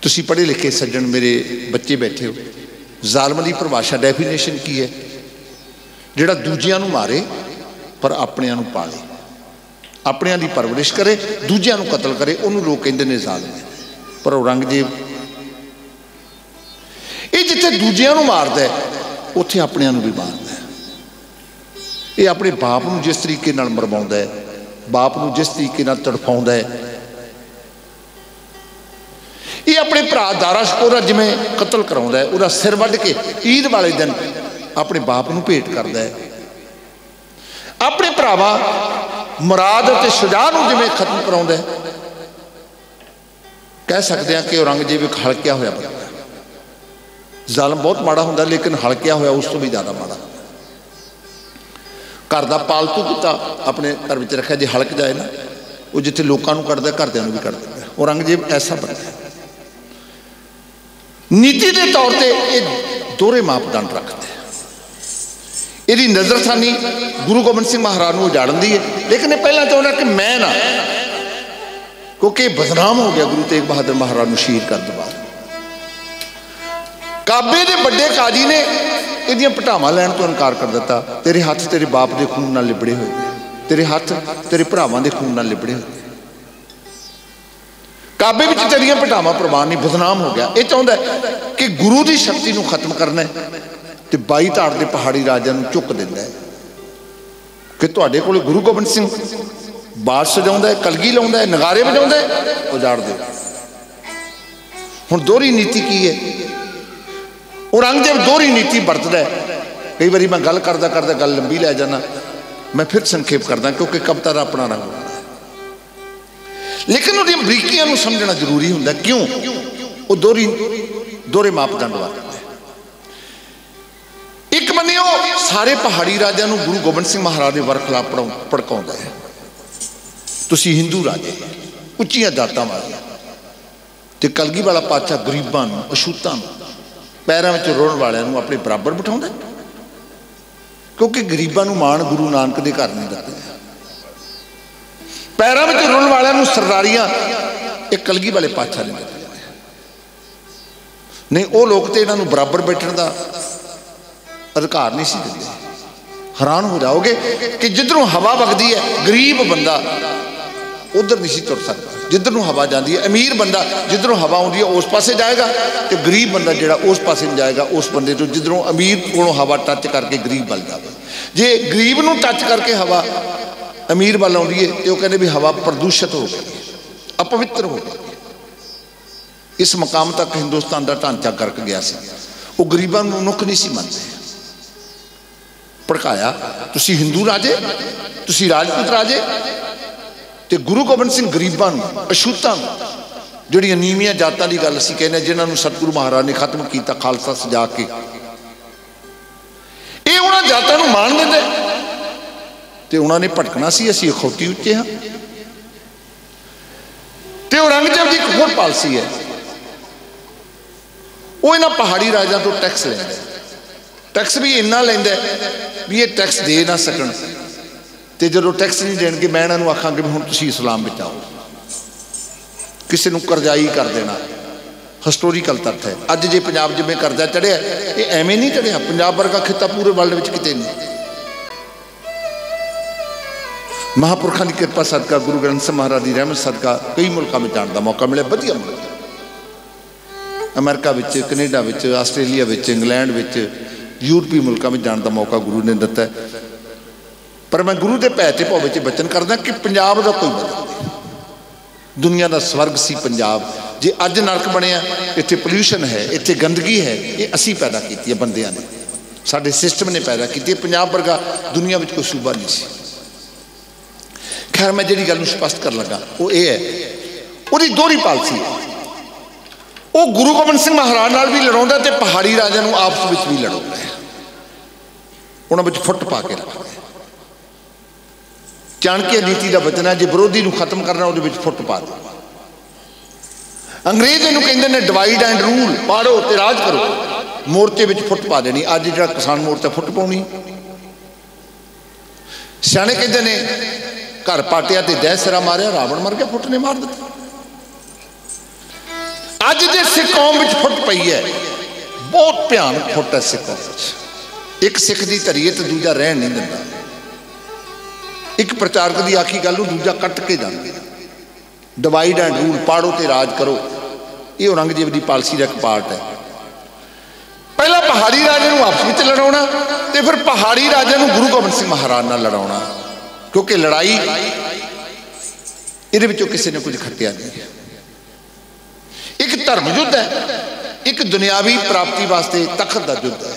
Speaker 2: तुसी पढ़े लिखे सज्जन मेरे बच्चे बैठे हो, जालम की परिभाषा डेफिनेशन की है? जिहड़ा दूजियां नूं मारे पर अपनियां नूं पाले, अपनियां दी परवरिश करे, दूजियां नूं कतल करे, उन्होंने लोग कहते हैं जालम है। पर औरंगजेब ये जिथे दूजियां नूं मारदा है उत्थे अपनियां नूं भी मारदा है। ये अपने बाप नूं जिस तरीके नाल मरवाउंदा है, बाप नूं जिस तरीके नाल तड़फाउंदा है, ये अपने भरा दारा शकोरा जिवें कतल कराउंदा है, उहदा सिर वड्ढ के ईद वाले दिन अपने बाप नूं भेंट करदा है। अपने भरावा मुराद ते शुजा नूं जिवें खत्म कराउंदा है। कह सकते हैं कि औरंगजेब एक हलकिया होया बंदा। जालम बहुत माड़ा हुंदा, लेकिन हलकिया होया उस तो भी ज़्यादा माड़ा। घर का पालतू कुत्ता अपने घर में रखा, जो हलक जाए ना वो जिथे लोगों को कटदा घरदियां नूं भी कट दिंदा। औरंगजेब ऐसा बंदा है। नीति के तौर पर यह दोहरे मापदंड रखता है। यदि नज़रसानी गुरु गोबिंद सिंह महाराज को उजाड़न दी है, लेकिन ये पहला चाहता कि मैं ना, क्योंकि बदनाम हो गया गुरु तेग बहादुर महाराज को शहीद कर दो बाद। काबे के बड़े काजी ने यदियां पटावां लैण तो इनकार कर दिता। तेरे हाथ तेरे बाप के खून नाल लिबड़े हुए, तेरे हाथ तेरे भरावां के खून नाल लिबड़े हुए। काबे विच तेरियां पटावां प्रवान नहीं, बदनाम हो गया। ये चाहता है कि गुरु की शक्ति को खत्म करना है, तो 22 धाड़ के पहाड़ी राजियां नूं चुक दिंदा है कि तुहाडे कोल गुरु गोबिंद सिंह बाज सजाउंदा है, कलगी लाउंदा है, नगारे वजाउंदा है, उजाड़ दे। हुण दोहरी नीति की है? औरंगजेब दोहरी नीति बरतदा है। कई बार मैं गल करदा करदा गल लंबी लै जाना, मैं फिर संखेप करदा क्योंकि कविता का अपना रंग होता है, लेकिन उहदी बरीकियां नूं समझना जरूरी हुंदा। क्यों? वो दोहरे मापदंड वरतदा है। एक बन्ने सारे पहाड़ी राजियां नूं गुरु गोबिंद सिंह महाराज के वरखिलाफ भड़काउंदा है। तुसीं हिंदू राजे उच्चियां जातां वाले ते कलगी वाला पातशाह गरीबां नूं, अछूतां नूं, पैरों में रोण वालियां नूं अपने बराबर बिठाउंदा, क्योंकि गरीबां नूं माण गुरु नानक दे घर नहीं दित्ते। पैरों में रोण वालियां नूं सरदारियां एक कलगी वाले पातशाह ने दित्ते नहीं। वो लोग तो इन्हां नूं बराबर बैठण दा अधिकार नहीं सी दिंदे। हैरान हो जाओगे कि जिधरों हवा वगदी है गरीब बंदा उधर नहीं सी तुर सकता, जिधर हवा जाती है। अमीर बंदा जिधरों हवा आती है उस पासे जाएगा, तो गरीब बंदा जोड़ा उस पासे नहीं जाएगा, उस बंदे तो जिधरों अमीर को हवा टच करके गरीब बल जाए। जे गरीब को टच करके हवा अमीर वाल आती है तो कहते भी हवा प्रदूषित हो गई, अपवित्र हो गई। इस मकाम तक हिंदुस्तान का ढांचा करक गया से। वो गरीबों को मनुख नहीं सी मनते। भड़काया तुसी हिंदू राजे, तुसी राजपूत राजे, तो गुरु गोबिंद सिंह गरीबों अछूतां जिहड़ियां नीवियां जातां की गल असीं कहने, जिन्होंने सतगुरु महाराज ने खत्म किया खालसा सजा के, ये उन्होंने जातां नूं मान दिंदे ते उन्होंने भटकना सी असीं अखौती उच्चे हाँ। तो औरंगजेब की एक होर पॉलिसी है, वो इन्हां पहाड़ी राजां तो टैक्स लैंदा। टैक्स भी इन्ना लैंदा भी ये टैक्स दे ना सकण, तो जो टैक्स नहीं देणगे मैं इन्हां नूं आखांगे भी हुण तुसीं इस्लाम विच आओ। किसी नूं करजाई कर देना, हिस्टोरीकल तथ्य है। अज जे पंजाब जिवें करजा चढ़िया, ये एवें नहीं चढ़िया। पंजाब वर्गा खिता पूरे वर्ल्ड में किते नहीं। महापुरखों की कृपा सदका, गुरु ग्रंथ साहिब महाराज की रहमत सदका कई मुल्कों में जाने का मौका मिले। वधिया मुल्क अमेरिका, कनेडा, आस्ट्रेलिया, इंग्लैंड, यूरोपी मुल्कों में जाने का मौका गुरु ने दिता है। पर मैं गुरु के भै ते भव बचन करदा कि पंजाब का कोई बदल नहीं। दुनिया का स्वर्ग सी पंजाब। जे अज नरक बनया, इत्थे पोल्यूशन है, इत्थे गंदगी है, ये असी पैदा की है, बंदियां ने, साडे सिस्टम ने पैदा की। पंजाब वर्गा दुनिया में कोई सूबा नहीं सी। खैर मैं जी गल स्पष्ट कर लगा वो ये है, उसकी दोहरी पॉलिसी है। वो गुरु गोबिंद सिंह महाराज नाल भी लड़ाउंदा ते पहाड़ी राजा नूं आपस में भी लड़ाउंदा है। उन्हां विच फुट पा के रखदा है। चाणक्य नीति का वचन है, जो विरोधी नूं खत्म करना उहदे विच फुट पा दो। अंग्रेज इहनूं कहिंदे ने डिवाइड एंड रूल, पाड़ो ते राज करो। मोर्चे विच फुट पा देनी। अज जिहड़ा किसान मोर्चा फुट पाउणी। सियाणे कहिंदे ने घर पाटिया ते दह सिरा मारिया, रावण मर गया, फुट ने मार दिता। अज जे सिख कौम विच फुट पई है, बहुत भयानक फुट है सिख कौम विच। एक सिख दी धरी है ते दूजा रहन नहीं दिंदा। एक प्रचारक की आखी गल नूं दूजा कट के जांदा। डिवाइड एंड रूल, पाड़ो ते राज करो, ये औरंगजेब की पॉलिसी का एक पार्ट है। पहला पहाड़ी राजे नूं आपस में लड़ाउणा ते फिर पहाड़ी राजे नूं गुरु गोबिंद सिंह महाराज नाल लड़ाउणा, क्योंकि लड़ाई ये किसी ने कुछ खटिया नहीं। एक धर्म युद्ध है, एक दुनियावी प्राप्ति वास्ते तखत का युद्ध है।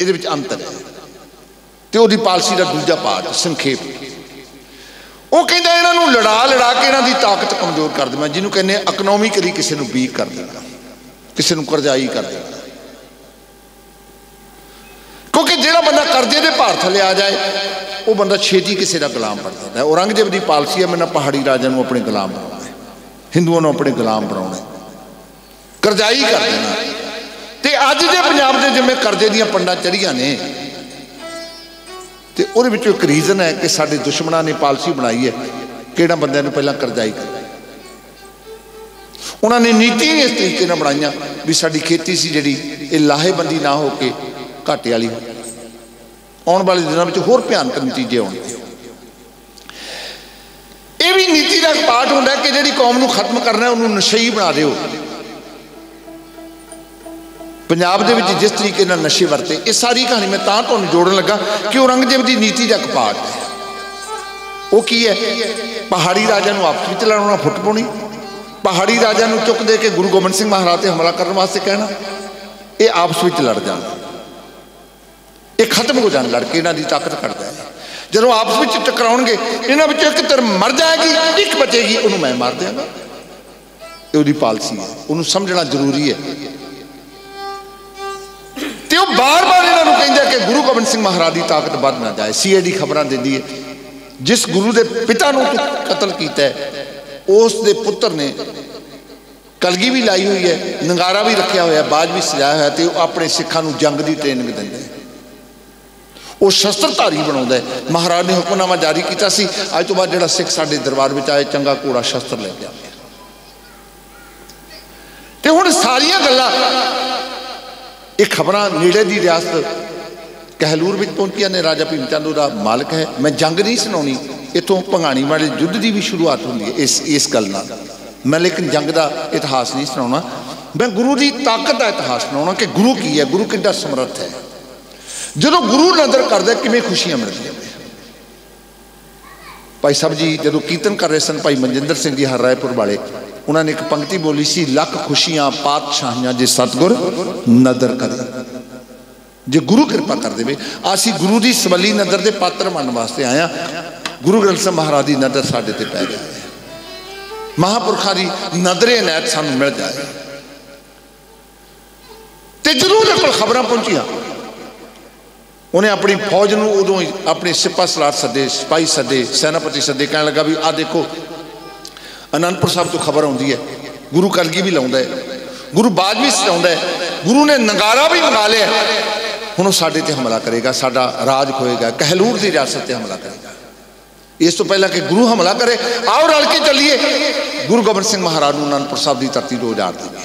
Speaker 2: ये अंतर है। तो वो पॉलिसी का दूजा पार्ट संखेप, वो कहता इन्हों लड़ा लड़ा के इन्हों की ताकत कमजोर कर देना, जिन्होंने कहने इकनॉमिकली किसी को वीक कर देना, किसी को करजाई कर देना। क्योंकि जो बंदा करजे के भार थले आ जाए, वो बंदा छेती किसी का गुलाम बन जाता है। औरंगजेब की पॉलिसी है, मैंने पहाड़ी राजा को अपने गुलाम बनाना है, हिंदुओं को अपने गुलाम बनाना, करजाई कर देना। तो अज के पंजाब के जिम्मे करजे दी पंडा चढ़िया ने, तो वो एक रीजन है कि साडे दुश्मनों ने पॉलिसी बनाई है कि बंदे पहला करजाई कर। उन्होंने नीति इस तरीके से बनाई भी साडी खेती सी जिहड़ी ये लाहेबंदी ना हो के घाटे वाली हो। आने वाले दिनों में होर भयानक नतीजे आने। यह भी नीति का एक पार्ट होंदा कि जिहड़ी कौम नूं खत्म करना है उन्होंने नशई बना दिओ। पंजाब दे विच जिस तरीके नाल नशे वरते, ये सारी कहानी मैं तां तुहानूं जोड़न लगा कि औरंगजेब की नीति का एक पार्ट है। वो की है, पहाड़ी राजा नूं आपस विच लड़ाउणा, फुट पाउणी, पहाड़ी राजा नूं चुक दे के गुरु गोबिंद सिंह महाराज ते हमला करने वास्ते कहना, ये आपस विच लड़ जाना, ये खत्म हो जाए, लड़के इन्हां दी ताकत घट जाए। जदों आपस में टकराउणगे, इन्हां विचों एक धਿਰ मर जाएगी, एक बचेगी, उन्होंने मैं मार देंगा। ये उहदी पॉलिसी है, उन्होंने समझना जरूरी है। तो बार बार इन्होंने कहता कि गुरु गोबिंद सिंह महाराज की ताकत बढ़ ना जाए। CID खबर देती है, जिस गुरु के पिता को कतल किया उस दे पुत्र ने कलगी भी लाई हुई है, नंगारा भी रखा हुआ, बाज भी सजाया हुआ, तो अपने सिखों को जंग की ट्रेनिंग देंगे, वो शस्त्रधारी बना है। महाराज ने हुक्मनामा जारी किया, अज तो बाद जो सिख साडे दरबार में आए चंगा घोड़ा शस्त्र लेके आ गया। तो हुण सारिया गल्लां ये खबर नेड़े की रियासत कहलूर में पहुंचिया ने। राजा भीम चंद उहदा मालिक है। मैं जंग नहीं सुनानी, इतों भंगाणी वाले युद्ध की भी शुरुआत होंगी है इस गल नाल। मैं लेकिन जंग का इतिहास नहीं सुनाना, मैं गुरु की ताकत का इतिहास सुनाना कि गुरु की है, गुरु कितना समर्थ है। जो गुरु नज़र करता किमें खुशियां मिलदियां। भाई साहब जी जो कीर्तन कर रहे सन, भाई मनजिंदर सिंह जी हर रायपुर वाले, उन्होंने एक पंक्ति बोली सी, लख खुशियां पातशाहियां जे सतगुर नदर करे। जे गुरु कृपा कर दे, असी गुरु की सवली नज़र के पात्र बनने वास्ते आया। गुरु ग्रंथ साहिब महाराज की नज़र साडे ते पै जाए, महापुरखों की नज़रे इनायत सानू मिल जाए। तो जरूर उहदे कोल खबरां पहुंचियां, उन्हें अपनी फौज नूं उदों ही अपने सिपा सलार सदे, सिपाही सदे, सेनापति सदे, कहने लगा भी आ देखो आनंदपुर साहब तो खबर आती है, गुरु कलगी भी लाउंदा है, गुरु बाज भी सजाउंदा है, गुरु ने नगारा भी मंगा लिया, हुण वो साडे ते हमला करेगा, साडा राज खोएगा, कहलूर की रियासत ते हमला करेगा। इस तो पहला कि गुरु हमला करे, आओ रल के चलिए गुरु गोबिंद सिंह महाराज नूं आनंदपुर साहब की धरती तो उजाड़ देंगे।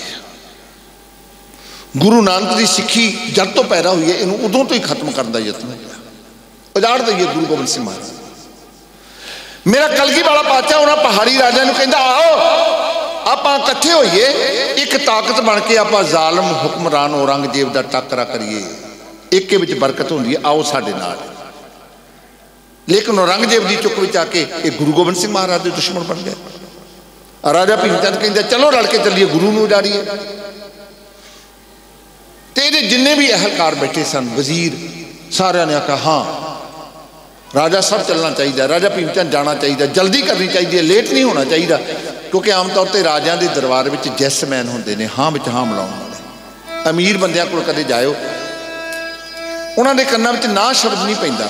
Speaker 2: गुरु नानक की सिक्खी जब तो पैदा हुई है, इन्हों उदों तो ही खत्म करने का यत्न होया, उजाड़ दईए गुरु गोबिंद सिंह महाराज। मेरा कलगी वाला पातशाह उन्होंने पहाड़ी राजा ने कहता आओ आप इकट्ठे होइए, एक ताकत बन के आप जालम हुक्मरान औरंगजेब का टकरा करिए, एक के विच बरकत होंदी है, आओ साडे नाल। लेकिन औरंगजेब की चुक में आके एक गुरु गोबिंद सिंह महाराज के दुश्मन बन गए। राजा भीमचंद कहते चलो रल के चलिए गुरु नूं उजाड़िए। तेरे जिन्ने भी अहलकार बैठे सन, वजीर, सारे ने आखा हाँ राजा सब चलना चाहिए, राजा भीमचंद जाना चाहिए, जल्दी करनी चाहिए, लेट नहीं होना चाहिए, क्योंकि आम तौर पर राजियां के दरबार में जैसमैन होंदे ने हाँ विच हाँ मिलाउण वाले। अमीर बंदियां कोल कदे जाओ, उन्होंने कन्नां विच ना शब्द नहीं पैंदा।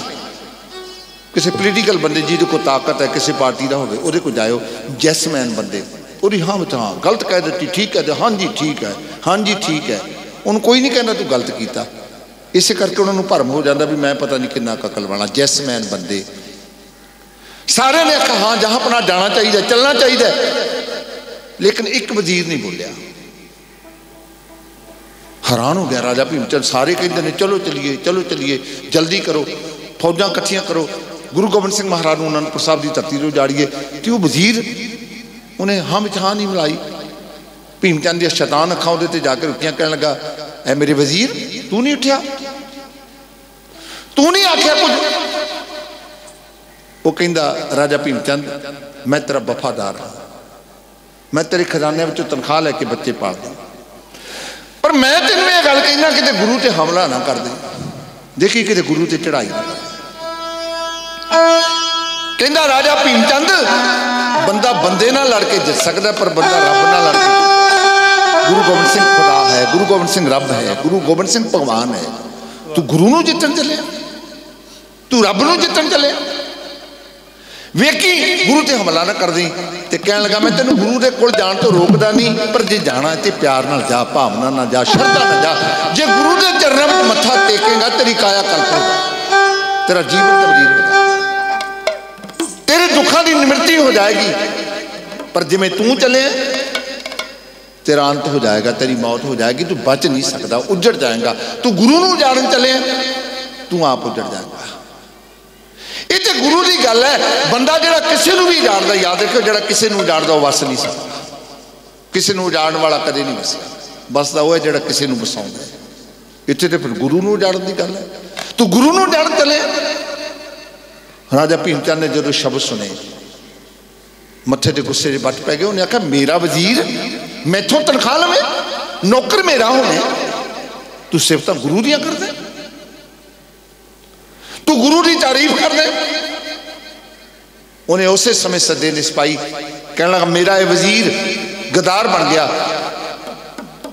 Speaker 2: किसी पोलीटिकल बंदे जिहदे कोल ताकत है, किसी पार्टी का होवे, उहदे कोल जाओ, जैसमैन बंदे उहदी हाँ विच हाँ, गलत कह दित्ती ठीक है, हाँ जी ठीक है, हाँ जी ठीक है, उन्होंने कोई नहीं कहना तू गलत किया। इस करके उन्होंने भरम हो जाता भी मैं पता नहीं कितना अकल वाला। जैसमैन बंदे सारे ने आखा हाँ जहां अपना जाना चाहिए, चलना चाहिए, लेकिन एक वजीर नहीं बोलिया। हैरान हो गया राजा भीमचंद। सारे कहते हैं चलो चलिए, चलो चलिए, जल्दी करो, फौजां इकट्ठियां करो, गुरु गोबिंद सिंह महाराज को आनंदपुर साहब की धरती को उजाड़िए। तो वो वजीर उन्हें हाँ विच हाँ नहीं मिलाई। भीमचंद दी शैतान अखां उहदे ते जाकर रुकियां, कहने लगा ऐ मेरे वजीर तू नहीं उठिया, तू नहीं आख्या कुछ। वो कहंदा राजा भीमचंद मैं तेरा वफादार हाँ, मैं तेरे खजाने विचों तनख्वाह लैके बच्चे पाल दूँ, पर मैं तेनों यह गल कहना कि गुरु ते हमला ना कर दे, देखी कि गुरु ते चढ़ाई ना कर। कहंदा राजा भीमचंद बंदा बंदे नाल लड़ के जित सकता, पर बंदा रब नाल लड़ के, गुरु गोबिंद सिंह खुदा है, गुरु गोबिंद सिंह रब है, गुरु गोबिंद सिंह भगवान है। तू गुरु नूं जितन चले, तू रब नूं जितन चले, वेखी गुरु ते हमला ना कर दी। ते कहने लगा मैं तेनों गुरु दे कोल जाण तो रोकदा नहीं, पर जे जाना ते प्यार नाल जा, भावना ना जा, श्रद्धा ना जा। जे गुरु दे चरणों में मत्था टेकेगा तेरी काया कल्प होगा, तेरा जीवन तब्दील होगा, तेरे दुखों की निवृत्ति हो जाएगी। पर जिमें तू चले तेरा अंत हो जाएगा, तेरी मौत हो जाएगी, तू बच नहीं सकता, उजड़ जाएगा। तू गुरु नूं उजाड़न चले तू आप उजड़ जाएगा। ये तो गुरु की गल है। बंदा जिहड़ा किसी नूं भी उजाड़दा, याद रखियो जिहड़ा किसी नूं उजाड़दा वो वस नहीं सकता। किसी नूं उजाड़न वाला कदे नहीं वसिया, बसदा वो है जिहड़ा किसी नूं वसाउंदा है। इत्थे ते फिर गुरु नूं उजाड़न की गल है। तू गुरु नूं उजाड़न चले। राजा भीमचंद ने जो शब्द सुने मत्थे ते गुस्से दे बट पै गए। उन्हें आखिया मेरा वजीर मैथों तनख्वाह लवे, नौकर मेरा होने, तू सिफत गुरु दियां कर दे, तू गुरु की तारीफ कर दे। उन्हें उस समय सदे ने सिपाही, कहने लगा मेरा यह वजीर गदार बन गया,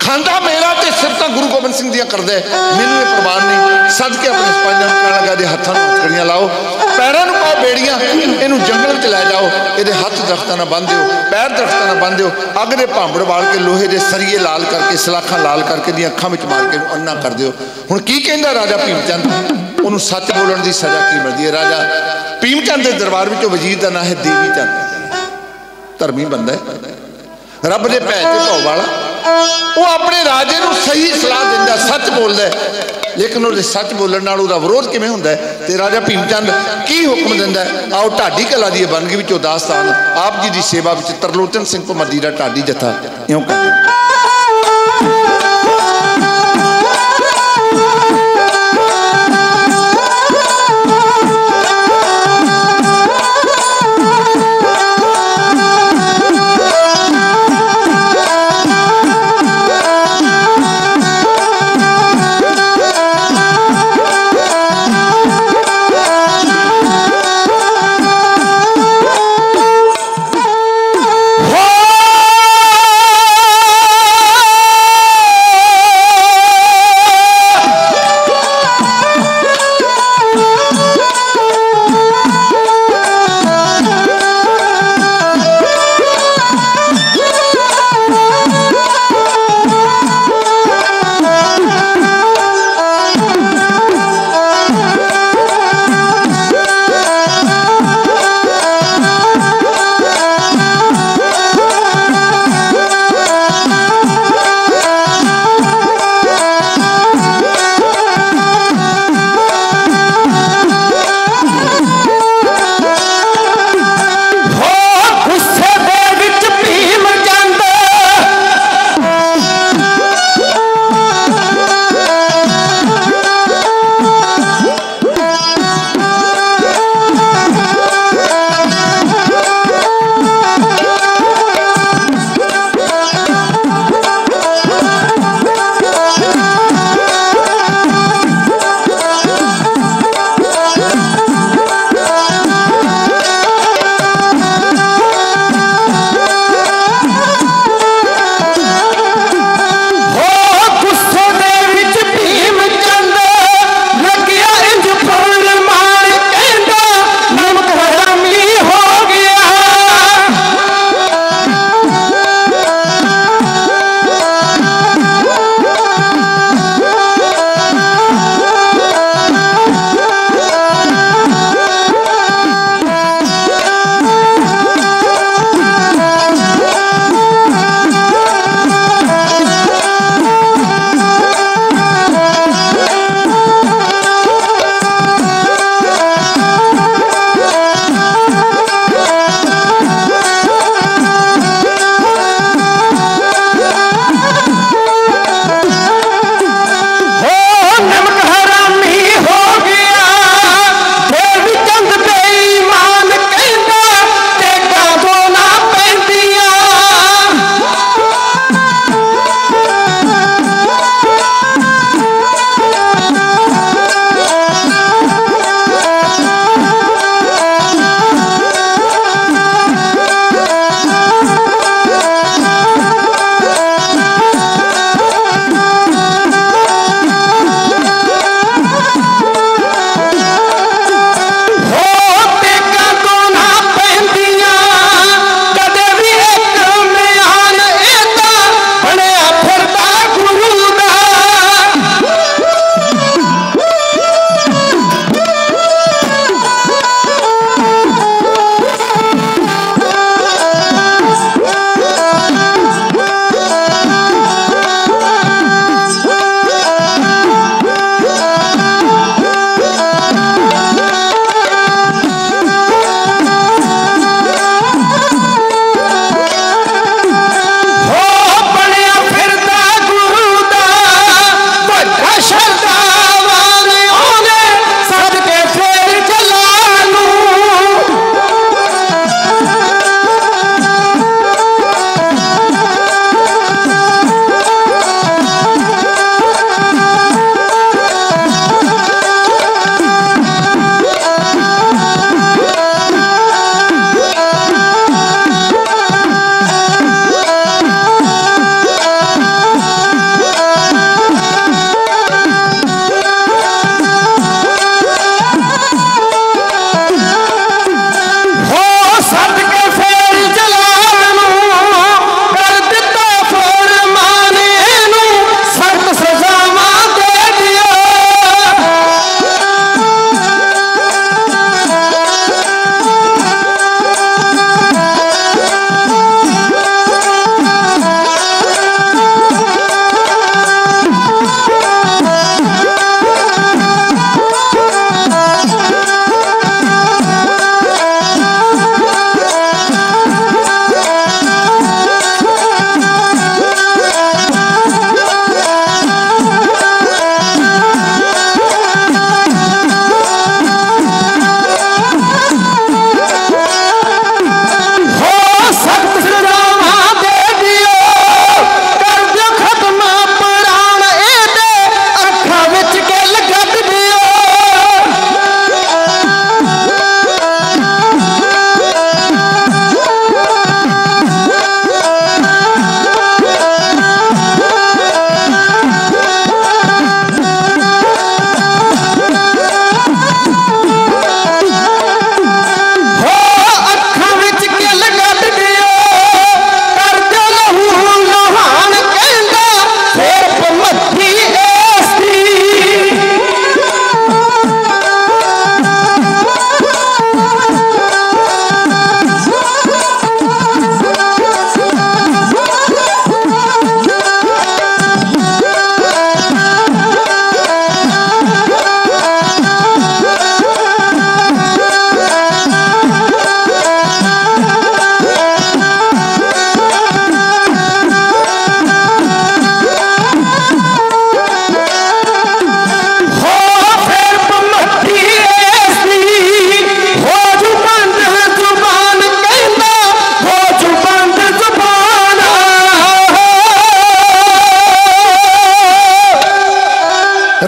Speaker 2: खांदा मेरा ते सिफत गुरु गोबिंद सिंह दियां कर दे, मैनूं ये परवाह नहीं। सद के अपने सिपाहियों को कहने लगा हत्थों में हथकड़ियां लाओ, पैरों में पाओ बेड़ियां, इनू जंगल च लै जाओ, ये हाथ दरख्तों ना बन दिओ, पैर दरख्तों ना बन दिओ, अग दे भांबड़ वाल के लोहे के सरिये लाल करके, सलाखा लाल करके दी अखां विच मार के अन्ना कर दिओ। हुण की कहंदा राजा भीमचंद, उन्होंने सच बोलण की सजा की मिलती है। राजा भीमचंद के दरबार में वजीर का नाम है देवी चंद, धर्मी बंदा है, रब के भै ते भौ वाला। वो अपने राजे को सही सलाह दिंदा, सच बोलता है, लेकिन वो सच बोलने नाल उहदा विरोध किवें हुंदा है। ते राजा भीमचंद की हुक्म दिंदा है, आओ ढाडी कला दी बनगी विचों दास्तान आप जी की सेवा विच तरलोचन सिंह भमदी दा ढाडी जत्था इउं कर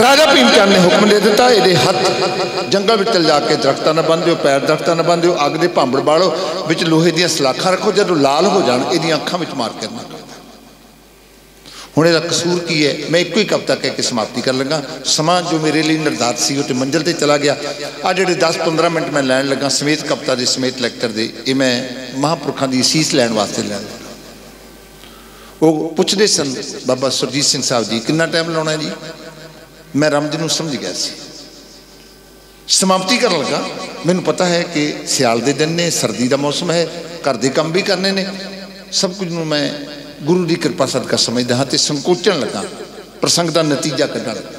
Speaker 2: राजा भीम चंद ने हुक्म दे दिता, ये हथ जंगल में चल जाके दरख्तां ना बन दो, पैर दरख्तां ना बन दो, अग दे भांबड़ बालो, विच लोहे दी सलाखां रखो, जदों लाल हो जाण इहदीआं अखां विच मार करना। हुण इहदा कसूर की है? मैं एको ही कविता कह के समाप्ति कर लगा। समा जो मेरे लिए निर्धारित सी वो मंजिल ते चला गया। आ जिहड़े 10-15 मिनट मैं लैण लगा समेत कविता दे समेत लैक्चर दे, ये मैं महापुरखों की असीस लैण वास्ते लैण लगा। वो पुछदे सन बाबा सुरजीत सिंह साहब जी कितना टाइम लाउणा जी? मैं रमज नूं समझ गया सी। समाप्ति करन लगा, मैनूं पता है कि सियाल दे दिन ने, सर्दी का मौसम है, घर दे काम भी करने ने, सब कुछ नूं मैं गुरु की कृपा सदका समझदा हाँ, तो संकोचन लगा, प्रसंग का नतीजा कढ़ण लगा।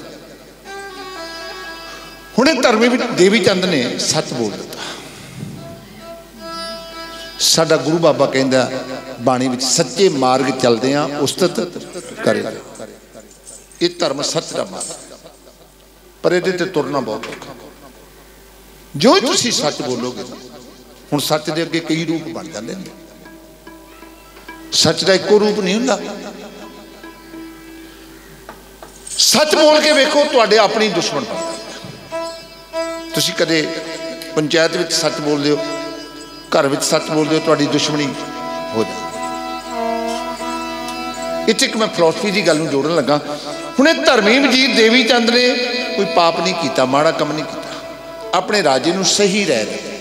Speaker 2: हुणे धर्मी देवी चंद ने सच बोल दिता। साडा गुरु बाबा कहंदा बाणी विच सच्चे मार्ग चलदे आ उस्तत करे। ये धर्म सच का मार्ग, पर ये ते तुरना बहुत औखा। जो ही तुसीं सच बोलोगे, हुण सच दे अगे कई रूप बन जांदे ने। सच का एको रूप नहीं हुंदा। सच बोल के वेखो, तुहाडे अपनी दुश्मन बन जांदे। तुसीं कदे पंचायत विच सच बोलदे हो, घर विच सच बोलदे हो, तुहाडी दुश्मनी हो जाती। इत्थे एक मैं फिलोसफी की गल नूं जोड़न लगा। हुणे धर्मी वजीर देवी चंद ने कोई पाप नहीं किया, माड़ा काम नहीं किया, अपने राजे नूं सही रह दित्ता,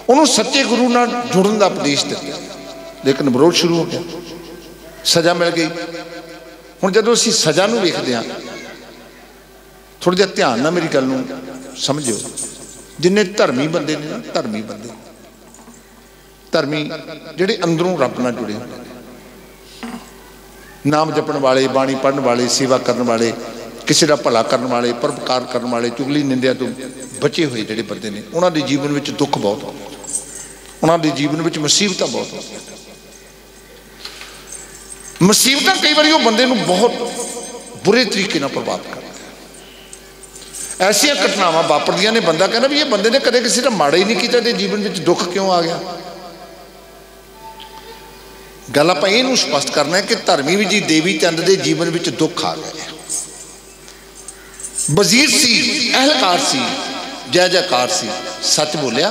Speaker 2: उन्होंने सच्चे गुरु नाल जुड़न का उपदेश दिता। लेकिन विरोध शुरू हो गया, सज़ा मिल गई। हुण जदों असीं सज़ा नूं वेखदे हां, थोड़ा जिहा ध्यान नाल मेरी गल नूं समझिओ। जिन्ने धर्मी बंदे ने, धर्मी बंदे, धर्मी जिहड़े अंदरों रब नाल जुड़े होंदे ने, नाम जपण वाले, बाणी पढ़न वाले, सेवा करन वाले, किसी का भला करन वाले, परोपकार करन वाले, चुगली निंदिया तो बचे हुए जिहड़े बंदे ने, उन्हां दे जीवन विच दुख बहुत होंदा, उन्हां दे जीवन विच मुसीबतां बहुत होंदियां। मुसीबतां कई बार वो बंदे नूं बहुत बुरे तरीके नाल प्रभावित करदियां। ऐसियां घटनावां वापरदियां ने, बंदा कहना भी ये बंदे ने कदे किसी का माड़ा ही नहीं किया, ते जीवन विच दुख क्यों आ गया? गल आपां इहनूं स्पष्ट करना है कि धर्मी भी जी देवी चंद के जीवन विच दुख आ गए। वजीर सी, अहलकार सी, जय जयकार सी, सच बोलिया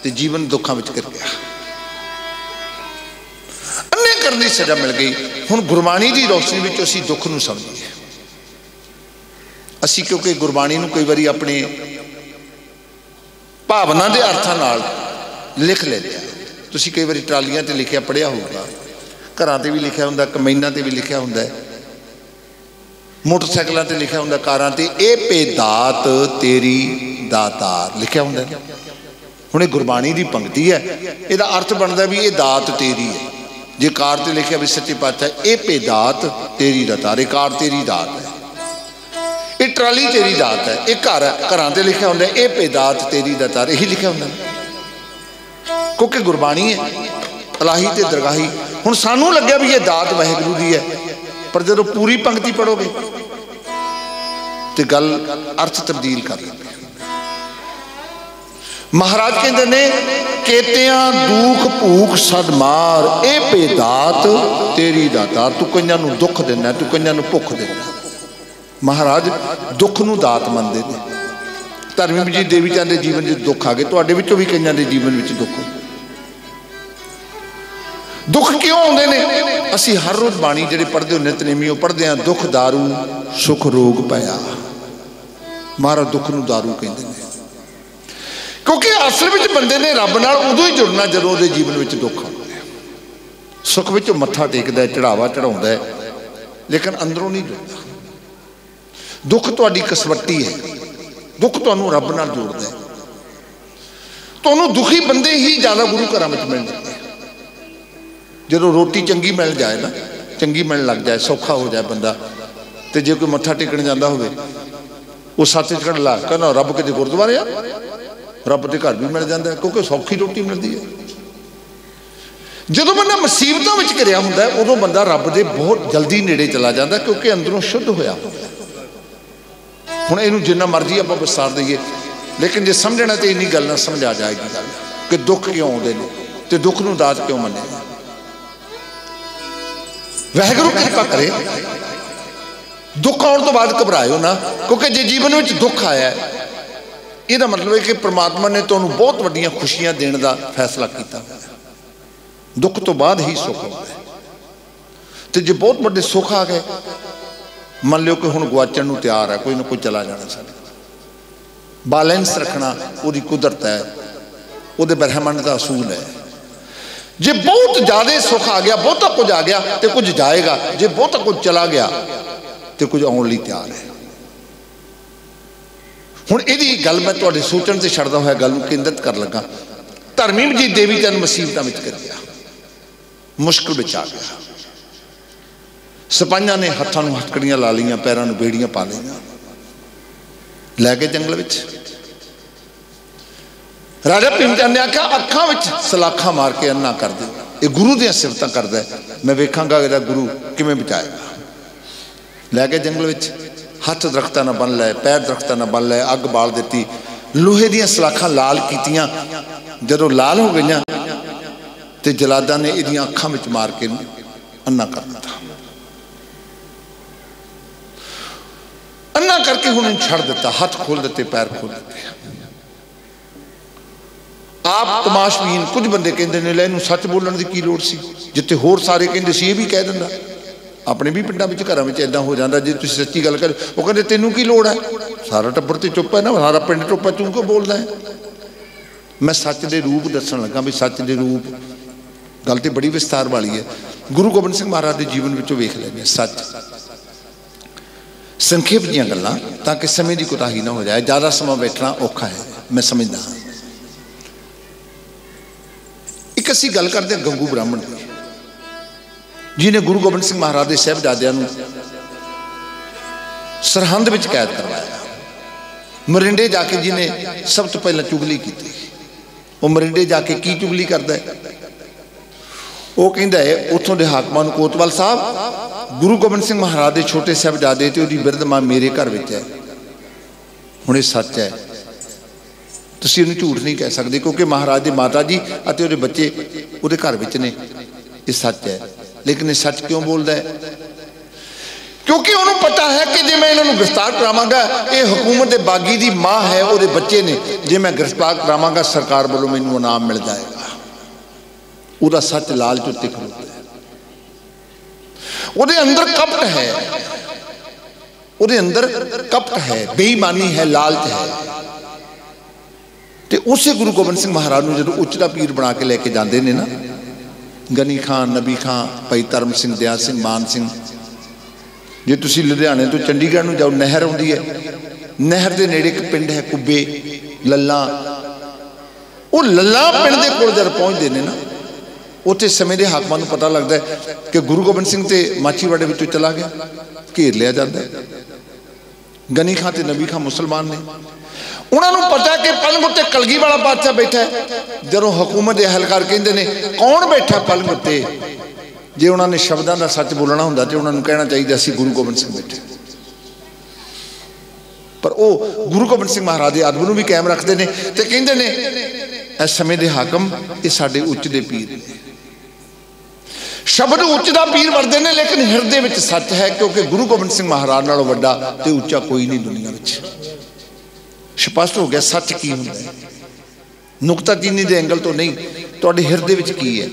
Speaker 2: ते जीवन दुखों में गिर गया। अन्ने करने की सजा मिल गई। हुण गुरबाणी की रोशनी में असी दुख नूं समझीए। असी क्योंकि गुरबाणी नूं कई बारी अपने भावना के अर्थां नाल लिख लेते हैं। तुसीं कई बारी ट्रालियां ते लिखिया पढ़िया होगा, घरां ते भी लिखिया हुंदा, कमैनां ते भी लिखिया हुंदा है, मोटरसाइकिलों ते लिखिया हुंदा, कारां ते ए पे दात तेरी दातार लिखिया हुंदा। हुणे गुरबाणी की पंक्ति है, इहदा अर्थ बनता भी ये दात तेरी है। जे कार ते लिखिया भी सच्चे पातशाह ए पे दात तेरी दातार, ये कार तेरी दात है, ये ट्राली तेरी दात है, ये घर घरां ते लिखिया हुंदा ए पे दात तेरी दातार, यही लिखिया हुंदा क्योंकि गुरबाणी है अलाही ते दरगाही। हुण सानू लग्या भी ये दात वाहिगुरू दी है, पर जदों पूरी पंक्ति पढ़ोगे तो गल अर्थ तब्दील कर देंगे। महाराज कहते ने केतियां दुख भूख सद मार ए पे दात तेरी दातार, तू कईयां नूं दुख देना, तू कईयां नूं भुख देना। महाराज दुख नूं दात मनदे ने। धर्मी जी देवी चंद के जीवन में दुख आ गए, तुहाडे विचों भी कईयां दे जीवन में दुख। दुख क्यों आउंदे ने? असी हर रोज बाणी जिहड़ी पढ़दे हो नितनेमी वो पढ़दे हैं, दुख दारू सुख रोग पाया। महाराज दुख नूं दारू कहंदे ने, क्योंकि असल में बंदे ने रब नाल उदों ही जुड़ना जदों उहदे जीवन में दुख आउंदा है। सुख विचों मत्था टेकदा है, चढ़ावा चढ़ाउंदा है, लेकिन अंदरों नहीं जुड़दा। दुख तुहाडी कसवट्टी है, दुख तुहानूं रब नाल जोड़दा है। तुहानूं दुखी बंदे ही ज़्यादा गुरु घरां विच मिलदे ने। जदों रोटी चंगी मिल जाए ना, चंगी मिलण लग जाए, सौखा हो जाए बंदा, तो जे कोई मत्था टेकण जांदा होवे वो सच्चखंड ला कहना रब किते गुरुद्वारे आ, रब के घर भी मिल जाता है क्योंकि सौखी रोटी मिलती है। जो बंदा मुसीबतों में घिरिया होंदा है उदों बंदा रब के बहुत जल्दी नेड़े चला जाता है क्योंकि अंदरों शुद्ध होया होंदा है। हुण इहनूं जिन्ना मर्जी आपां विस्तार दईए, लेकिन जे समझना तो इन्नी गल ना समझा जाएगी गल कि दुख क्यों आउंदे ने ते दुख नूं दात क्यों मन्निया। वाहिगुरू कृपा करे दुख आने तो बाद घबराओ ना, क्योंकि जे जीवन में दुख आया यह मतलब है कि परमात्मा ने तुहानू बहुत वड्डियां खुशियां देने का फैसला किया। दुख तो बाद ही सुख होता है। तो जो बहुत बड़े सुख आ गए, मान लो कि हुण गवाचण नूं तैयार है, कोई ना कोई चला जाना, साडे बैलेंस रखना वो कुदरत है, वो ब्रह्मंड का असूल है। जे बहुत ज़्यादा सुख आ गया, बहुता कुछ आ गया तो कुछ जाएगा, जे बहुता कुछ चला गया तो कुछ आने लई तैयार है। हुण इहदी गल मैं तुहाडे सोचण ते छड्डदा होया गल नूं केंद्रित कर लगा। धर्मी जी देवी चंद मुसीबतां विच कर गया, मुश्किल विच आ गया। सिपाहियां ने हत्थां नूं हथकड़ियां ला लईआं, पैरां नूं बेड़ियां पा लईआं, लै गए जंगल विच। राजा भीम चंद ने आख्या अखां विच सलाखा मार के अन्ना कर दे, ये गुरु दियां सिफतां करदा है, मैं वेखांगा इहदा गुरु किवें बचाएगा। लै गए जंगल विच, हथ दरख्तां नाल बन लै, पैर दरख्तां नाल बन लै, अग बाल दित्ती, लोहे दियां सलाखां लाल कीतियां। जदों लाल हो गईयां ते जलादां ने इहदियां अखां विच मार के अन्ना कर दित्ता। अन्ना करके हुण छड़ दिता, हाथ खोल दिते, पैर खोल दिते। आप तमाशबीन कुछ बंदे कहते हैं लै इनू सच बोलने की लोड़ सी, जिथे होर सारे कहते सी ये भी कह दिंदा। अपने भी पिंडां विच घरां विच इदां हो जांदा, जे तुसीं सच्ची गल कर वो कहते तैनू की लोड़ है, सारा टब्बर ते चुप है ना, सारा पिंड चुप है, तू क्यों बोलदा है। मैं सच दे रूप दसन लगा भी सच दे रूप, गल ते बड़ी विस्तार वाली है। गुरु गोबिंद सिंह महाराज के जीवन विचों वेख लैंदे सच, संखेप दीआं गल्लां, ताकि समय की कोताही ना हो जाए। ज़्यादा समा बैठना औखा है, मैं समझदा हाँ। एक असीं गल करते गंगू ब्राह्मण की, जिन्हें गुरु गोबिंद सिंह महाराज के साहिबजादियां नूं सरहंद विच कैद करवाया। मरिंडे जाके जिन्हें सब तो पहले चुगली की, वो मरिंडे जाके की चुगली करता है, वो कहता है उतों के हाकमां नूं कोतवाल साहब गुरु गोबिंद सिंह महाराज के छोटे साहिबजादे ते उहदी बिरध मां मेरे घर विच है, हुण ये सच है, तुसीं उहनूं झूठ नहीं कह सकते, क्योंकि महाराज की माता जी अते उहदे बच्चे उहदे घर विच ने, ये सच है। लेकिन ये सच क्यों बोलता है, क्योंकि उन्होंने पता है कि जे मैं इन्होंने गिरफ्तार करावांगा, ये हुकूमत के बागी की माँ है, वो बच्चे ने, जे मैं गिरफ्तार करावांगा सरकार वालों मैनूं इनाम मिल जाएगा। उसका सच लालच उत्ते खलोता है, उसदे अंदर कपट है, उसदे अंदर कपट है, बेईमानी है, लालच है। तो उसे गुरु गोबिंद सिंह महाराज नूं जदों उच्च दा पीर बना के लैके जाते हैं ना, गनी खान, नबी खान, भाई धर्म सिंह, दया सिंह, मान सिंह, जे तुसीं लुधियाने तो चंडीगढ़ नूं जाओ, नहर आउंदी है, नहर के नेड़े एक पिंड है कुब्बे लल्ला, वो लल्ला पिंड के कोल जद पहुँचते हैं ना, उत्थे समय के हाकमां नूं पता लगता है कि गुरु गोबिंद सिंह ते माछीवाड़े विचों चला गया, घेर लिया जाता है। गनी खां ते नबी खां मुसलमान ने, उन्होंने पता कि पलंग उत्ते कलगी वाला बादशाह बैठा है। जदों हुकूमत के अहलकार कहते हैं कौन बैठा पलंग उत्ते, जे उन्होंने शब्दों का सच बोलना होंदा तो उन्होंने कहना चाहिए सी गुरु गोबिंद सिंह बैठे, पर वो गुरु गोबिंद सिंह महाराज के अदब नूं भी कायम रखते हैं। तो कहते हैं इस समय के हाकम ये साडे उच्च दे पीर ने, शब्द उच्च दा पीर वरदे ने, लेकिन हिरदे विच सच है, क्योंकि गुरु गोबिंद सिंह महाराज नालों वड्डा ते उच्चा कोई नहीं दुनिया विच। स्पष्ट हो गया सच की होंदा है, नुकताचीनी दे एंगल तो नहीं, तुहाडे हिरदे विच की है।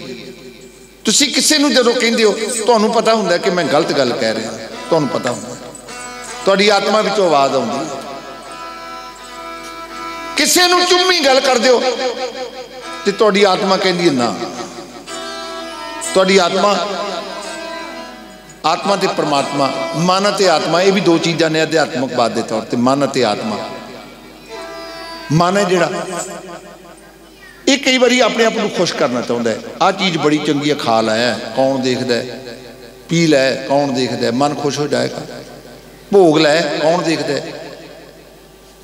Speaker 2: तुसीं किसी नूं जदों कहंदे हो तुहानूं पता हुंदा है कि मैं गलत गल कह रहा, तुहानूं पता हुंदा, तुहाडी आत्मा विचों आवाज़ आउंदी है। किसी नूं चुम्मी गल कर दिओ ते तुहाडी आत्मा कहंदी है ना, तुहाडी आत्मा, आत्मा ते परमात्मा, मन ते आत्मा, ये भी दो चीज़ां ने अध्यात्मकवाद के तौर पर। मन ते आत्मा, मन है जिहड़ा ये कई बार अपने आप को खुश करना चाहता है, आ चीज़ बड़ी चंगी है, खा लै, कौन देखता है, पी लै, कौन देखता है, मन खुश हो जाएगा, भोग लै, कौन देखता है।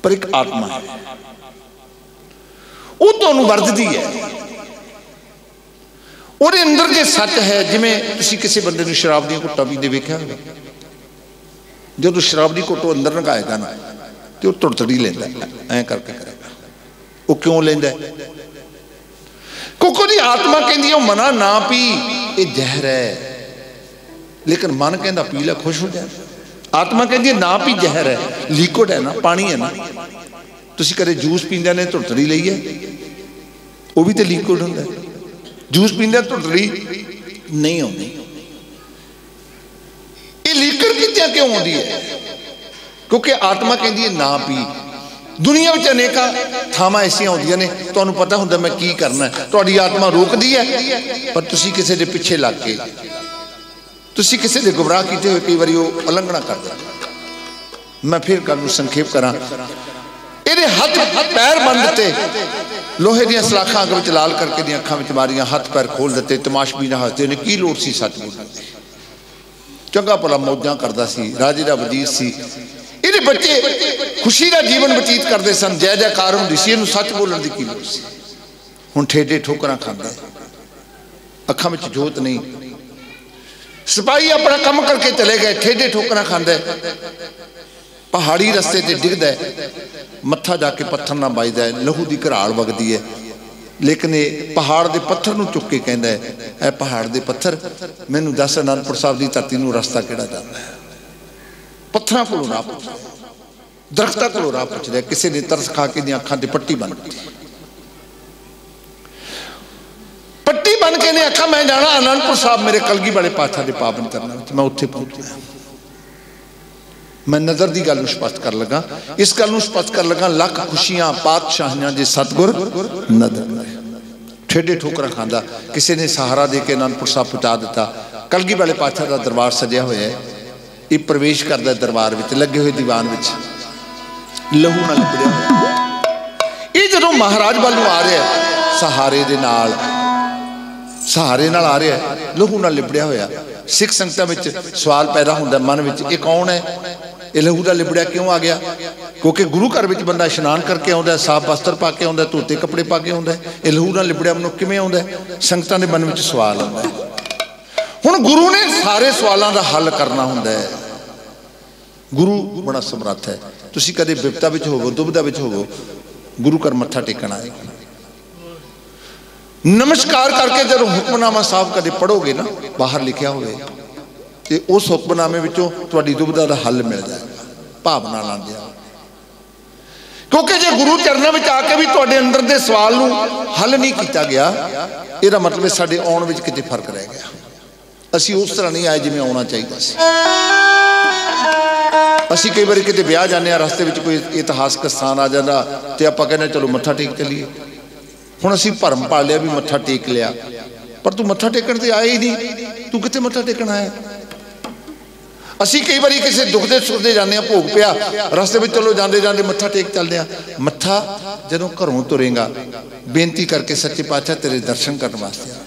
Speaker 2: पर एक आत्मा है, वो तुहानूं वरददी है, ਉਹਦੇ अंदर जो सच है। जिमें तुसीं किसी बंदे नूं शराब दी घुट्टां पींदे वेखिआ होगा, जदों शराब की घुट्ट अंदर लंघाएगा ना तो वह तुड़तड़ी लैंदा, ऐ करके करेगा। वो क्यों लैंदा? क्योंकि उसदी आत्मा कहती है मना ना पी, ये जहर है, लेकिन मन कहता पी लै, खुश हो जाए। आत्मा कहती है ना भी जहर है, लिक्विड है ना, पानी है ना। तुसी कदे जूस पींदे ने धुरतड़ी लई है, वो भी तो लिक्विड हुंदा है। जूस पींदे धुरतड़ी नहीं आउंदी। ये लिक्विड कित्ते क्यों आउंदी है? क्योंकि आत्मा कहती है ना पी। दुनिया में अनेका थावां ऐसियां होंदियां ने, तुहानूं पता हुंदा मैं की करना है, तुहाडी आत्मा रोकदी है, पर तुसी किसी दे पिछे लग के, तुसी किसी दे गुमराह कीते हुए कई बारी वो उलंघना करदे। मैं फिर गल नूं संखेप करां, इहदे हथ पैर बंद दिते, लोहे दी सलाखां अग विच लाल करके दी अखां विच मारियां, हथ पैर खोल दिते, तमाशबीन हसदे ने। की लोड़ सी सच बोलण दी? चंगा भला मौजां करदा सी, राजे दा वजीर सी, इहदे बच्चे खुशी का जीवन बतीत करते सन, जय जयकार होंदी सी, इहनूं सच बोलण दी की लोड़ सी? हुण ठेडे ठोकरां खांदा, अखां विच जोत नहीं। सिपाही अपना काम करके चले गए, ठेडे ठोकरां खांदा, पहाड़ी रस्ते ते डिगदा, मत्था जाके पत्थर ना बजदा, लहू दी घराड़ वगदी है। लेकिन ये पहाड़ के पत्थर नूं चुक के कहंदा है, ऐ पहाड़ के पत्थर मैनूं दस आनंदपुर साहिब की धरती नूं रस्ता किहड़ा जांदा है। पत्थरां कोलों राह पुछदा, दरख्तां कोलों राह पुछदा। किसी ने तरस खा के अखां ते पट्टी बन दी, पट्टी बन के ने आखा मैं जाना आनंदपुर साहब, मेरे कलगी वाले पातशाह दे पावन चरनां विच, मैं उत्थे पहुंचना। मैं नज़र की गल स्पष्ट कर लगा, इस गल स्पष्ट कर लगा, लख खुशियां पातशाहियां जे सतगुर नदर। ठेडे ठोकरां खांदा, किसी ने सहारा दे के आनंदपुर साहब पहुंचा दिता। कलगी वाले पातशाह का दरबार सजिया होया है, ये प्रवेश करता दरबार विच, लगे हुए दीवान विच लहू नाल लिबड़िया। ये जदों महाराज वाल नूं आ रहा है, सहारे दे नाल, सहारे नाल आ रहा है, लहू नाल लिबड़िया होया। सिख संगतां विच सवाल पैदा हुंदा मन विच, ये कौन है? ये लहू दा लिबड़िया क्यों आ गया? क्योंकि गुरु घर विच बंदा इशनान करके आउंदा, साफ वस्त्र पा के आउंदा, धोते कपड़े पा के आउंदा, ये लहू नाल लिबड़िया मनुख किवें आउंदा? संगतां दे मन विच सवाल आउंदा। हुण गुरु ने सारे सवालों का हल करना हुंदा है। गुरु बड़ा समर्थ है। तुसीं कदे विपता विच होवो, दुविधा विच होवो, गुरु घर मत्था टेकण आए, नमस्कार करके जब हुक्मनामा साहब कदे पढ़ोगे ना, बाहर लिखा होवे, तो उस हुक्मनामे विचों तुहाडी दुविधा का हल मिल जाएगा, भावना ला दिया। क्योंकि जो गुरु चरणों में आके भी तुहाडे अंदर दे सवाल नूं हल नहीं किया गया, इसदा मतलब साडे आउण विच किते फर्क रह गया। असीं उस तरह नहीं आए जिवें आउणा चाहिदा सी। असीं कई बार किते ब्याह जाने, रस्ते में कोई इतिहासक स्थान आ जाता, तो आपां कहने चलो मत्था टेक चलीए। हुण असीं भरम पा लिया भी मत्था टेक लिया, पर तू मत्था टेकण ते आया ही नहीं, तू कित्थे मत्था टेकण आया? असीं कई बार किसी दुखदे सुखदे जाने, भोग पिया रस्ते में, चलो जाते जाते मत्था टेक चलते हैं। मत्था जदों घरों तुरेगा, बेनती करके सच्चे पातशाह तेरे दर्शन करने वास्ते आ गया,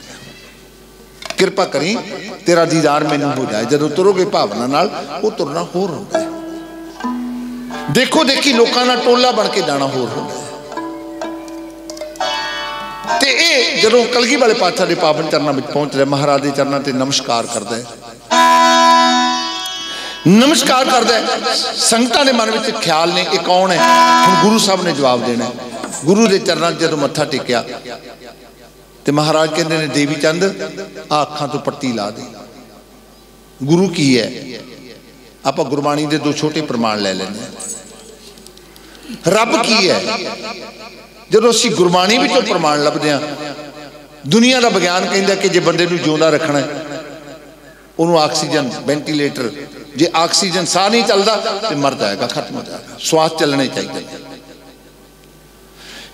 Speaker 2: कृपा करी तेरा दीदार मैनू हो जाए। जदों तुरोगे भावना नाल, वो तुरना होर होंदा है। देखो देखी लोकां नाल टोला बन के जाना होर होंदा है। ते ये जदों कलगी वाले पातशाह दे पावन चरनां विच पहुंच रहा, महाराज दे चरनां ते नमस्कार करदा है, नमस्कार करदा है। संगतां दे मन विच ख्याल ने, ये कौन है? हुण गुरु साहब ने जवाब देना है। गुरु दे चरनां जदों मत्था टेकिया ते महाराज कहंदे ने, देवी चंद आ अखां तो पट्टी ला दे। गुरु की है? आपां गुरबाणी दे दो छोटे प्रमाण लै लैंदे। रब की है? जदों असीं गुरबाणी विचों प्रमाण लभदे हां, दुनिया का विज्ञान कहंदा कि जे बंदे नूं जिउंदा रखना है, उन्होंने ऑक्सीजन, वेंटीलेटर, जे ऑक्सीजन साह नहीं चलता तो मर जाएगा, खत्म हो जाएगा। श्वास चलने चाहिए,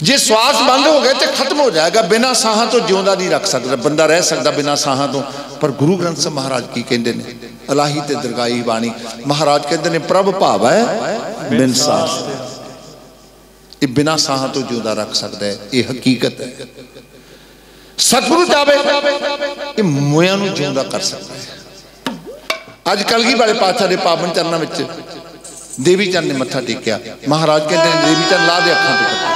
Speaker 2: जे श्वास बंद हो गए तो खत्म हो जाएगा। बिना साह तो जिउंदा नहीं रख सकता बंदा, रह सकता बिना साह तो। पर गुरु ग्रंथ साहब महाराज की कहते हैं, अलाही ते दरगाही बाणी, महाराज कहते हैं प्रभ भाव है बिन साह, ये बिना साह तो जिउंदा रख सकता है, ये हकीकत है। सतगुरु चाहे ये मोया नूं जिउंदा कर सकता है। अज कलगी वाले पातशाह के पावन चरणों में देवी चंद ने मत्था टेकिया, महाराज कहते हैं देवी चंद ला दे अखां तो पट्टी।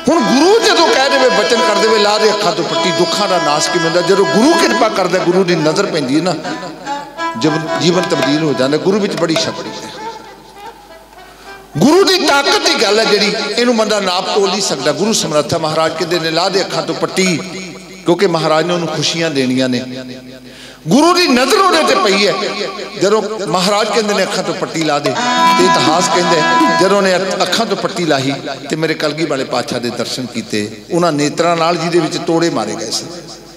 Speaker 2: हुण गुरु जदों कह दे बचन कर दे ला दे अखां तो पट्टी, दुखों का नाश किवें हुंदा? जदों गुरु कृपा करदा, गुरु की नज़र पैंदी है ना, जब जीवन तब्दील हो जाता। गुरु विच बड़ी शक्ति है, गुरु की ताकत की गल है जिहड़ी, इहनूं बंदा नाप तोल नहीं सकता। गुरु समर्थ है। महाराज कहते हैं ला दे अखां तो पट्टी, क्योंकि महाराज ने उन्होंने खुशियां देनियां ने। गुरु की नज़र उहदे ते पई है। जदों महाराज कहते ने अखां तो पट्टी ला दे, इतिहास कहते जदों ने अखां तो पट्टी लाही तो मेरे कलगी वाले पातशाह के दर्शन किए, उन्होंने नेत्रां नाल जिहदे विच तोड़े मारे गए सी।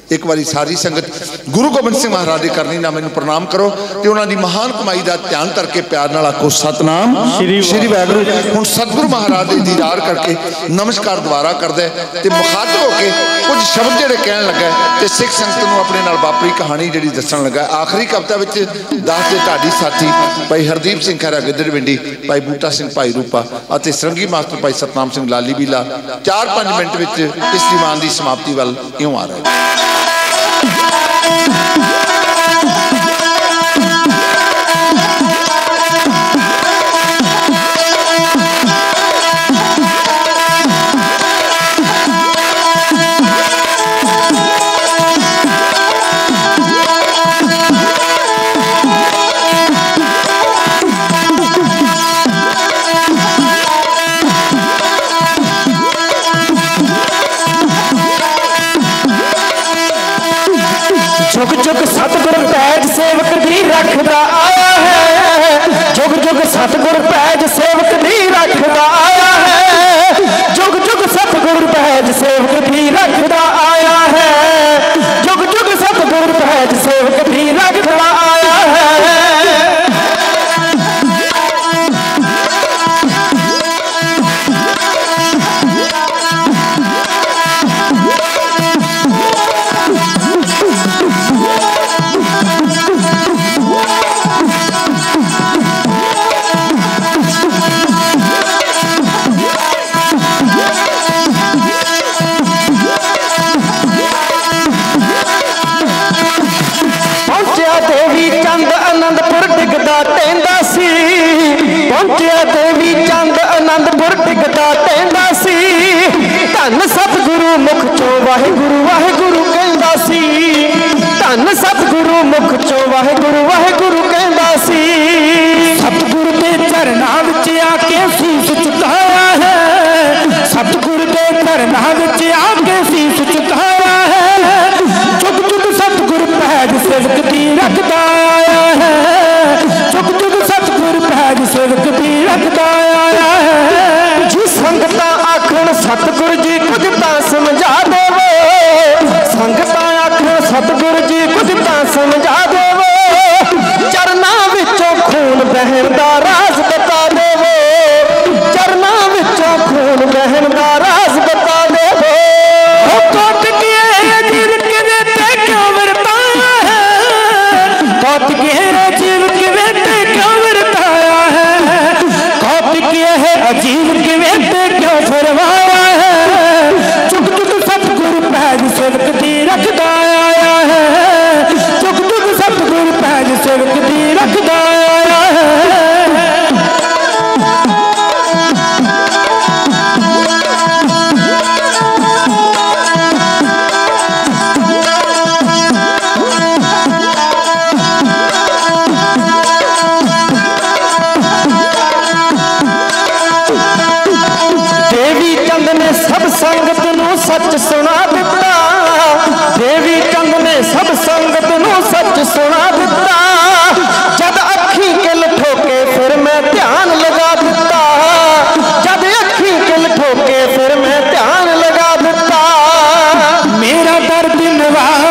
Speaker 2: एक बारी सारी संगत गुरु गोबिंद सिंह महाराज के करनी नामे नूं प्रणाम करो तो उन्होंने महान कमाई का ध्यान करके प्यार नाल आखो सतनाम श्री वाहिगुरू। हुण सतगुरु महाराज के दीदार करके नमस्कार दोबारा करदा है ते मुखातब होके कुछ शब्द जिहड़े कहण लगा ते सिख संगत नूं अपने नाल वापरी कहानी जिहड़ी दस्सण लगा। आखिरी कविता विच दस दे ढाडी साथी भाई हरदीप सिंह खैरा गिद्दड़विंडी, भाई बूटा सिंह भाई रूपा अते सरंगी मास्टर भाई सतनाम सिंह लाली बीला 4-5 मिनट विच इस दीवान की समाप्ति वाल इउं आ रहा है।
Speaker 1: जुग जुग सतगुर पैज सेवक दी रखदा आया है, जुग जुग सतगुर पैज सेवक दी रखदा आया है, जुग जुग सतगुर पैज सेवक दी रखदा आया है, जुग जुग सतगुर पैज सेवक दी रखदा आया है। पहुंचिया देवी चंद आनंदपुर टिकदा कहंदा सी, धन सतगुरु मुख चो वाहिगुरु वाहिगुरु कहंदा सी, धन सतगुरु मुख चो वाहिगुरु वाहिगुरु कहंदा सी। सतगुरु के चरनां विच आके सीस झुकाया है, सतगुरु के चरनां विच आके सीस झुकाया है, जुग जुग सतगुरु पैज सेवक दी रखदा आया है, जुग जुग सतगुरु पैज सेवक दी रखदा आया है। जी संगतां आखण सतगुरु जी कुछ तां समझा देवो, संगतां आखण सतगुरु जी कुछ तां समझा देवो, चरनां विचों खून बहन दा राज बता देवो, चरनां विचों खून बहन दा राज बता देवो। कोट के जीव किवे ते क्यों वरताया है, कोट के जीव किवे ते क्यों वरताया है, कोट के है अजीब किवे ते क्यों फरमाया है, जुग जुग सतगुरु पैज सेवक दी रखदा आया है, जुग जुग सतगुरु पैज सेवक दी रखदा आया है। सब संगत नूं सच सुना दिता, देवी चंद ने सब संगत नूं सच सुना दिता, जद अखी किल ठोके फिर मैं ध्यान लगा दिता, जद अखी किल ठोके फिर मैं ध्यान लगा दिता। मेरा दर्द निवार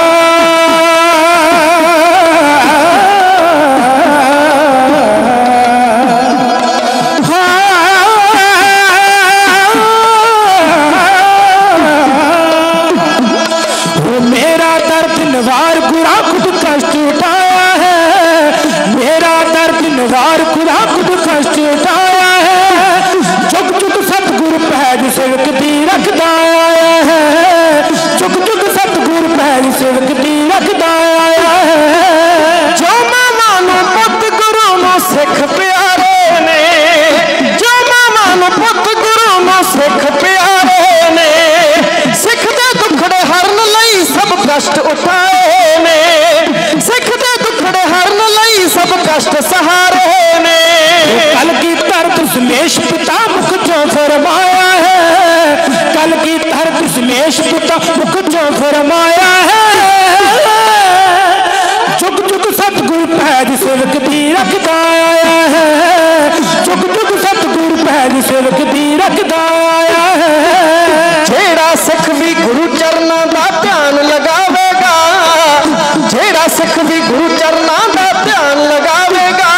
Speaker 1: सेवक दी रखदा आया है, जुग जुग सतगुरु पैज सेवक दी रखदा आया है। जो मामा नूं पुत गुरु नूं सिख प्यारे ने, जो मामा नूं पुत गुरु नूं सिख प्यारे ने, सिख दे दुखड़े हरन लई सब कष्ट उठाए ने, सिख दे दुखड़े हरन लई सब कष्ट सहारे ने। कल कीता पैज सेवक दी रखदा आया है, जुग जुग सतगुर पैज सेवक दी रखदा आया है। जेड़ा सिख भी गुरु चरना दा ध्यान लगावेगा, जेड़ा सिख भी गुरु चरना दा ध्यान लगावेगा,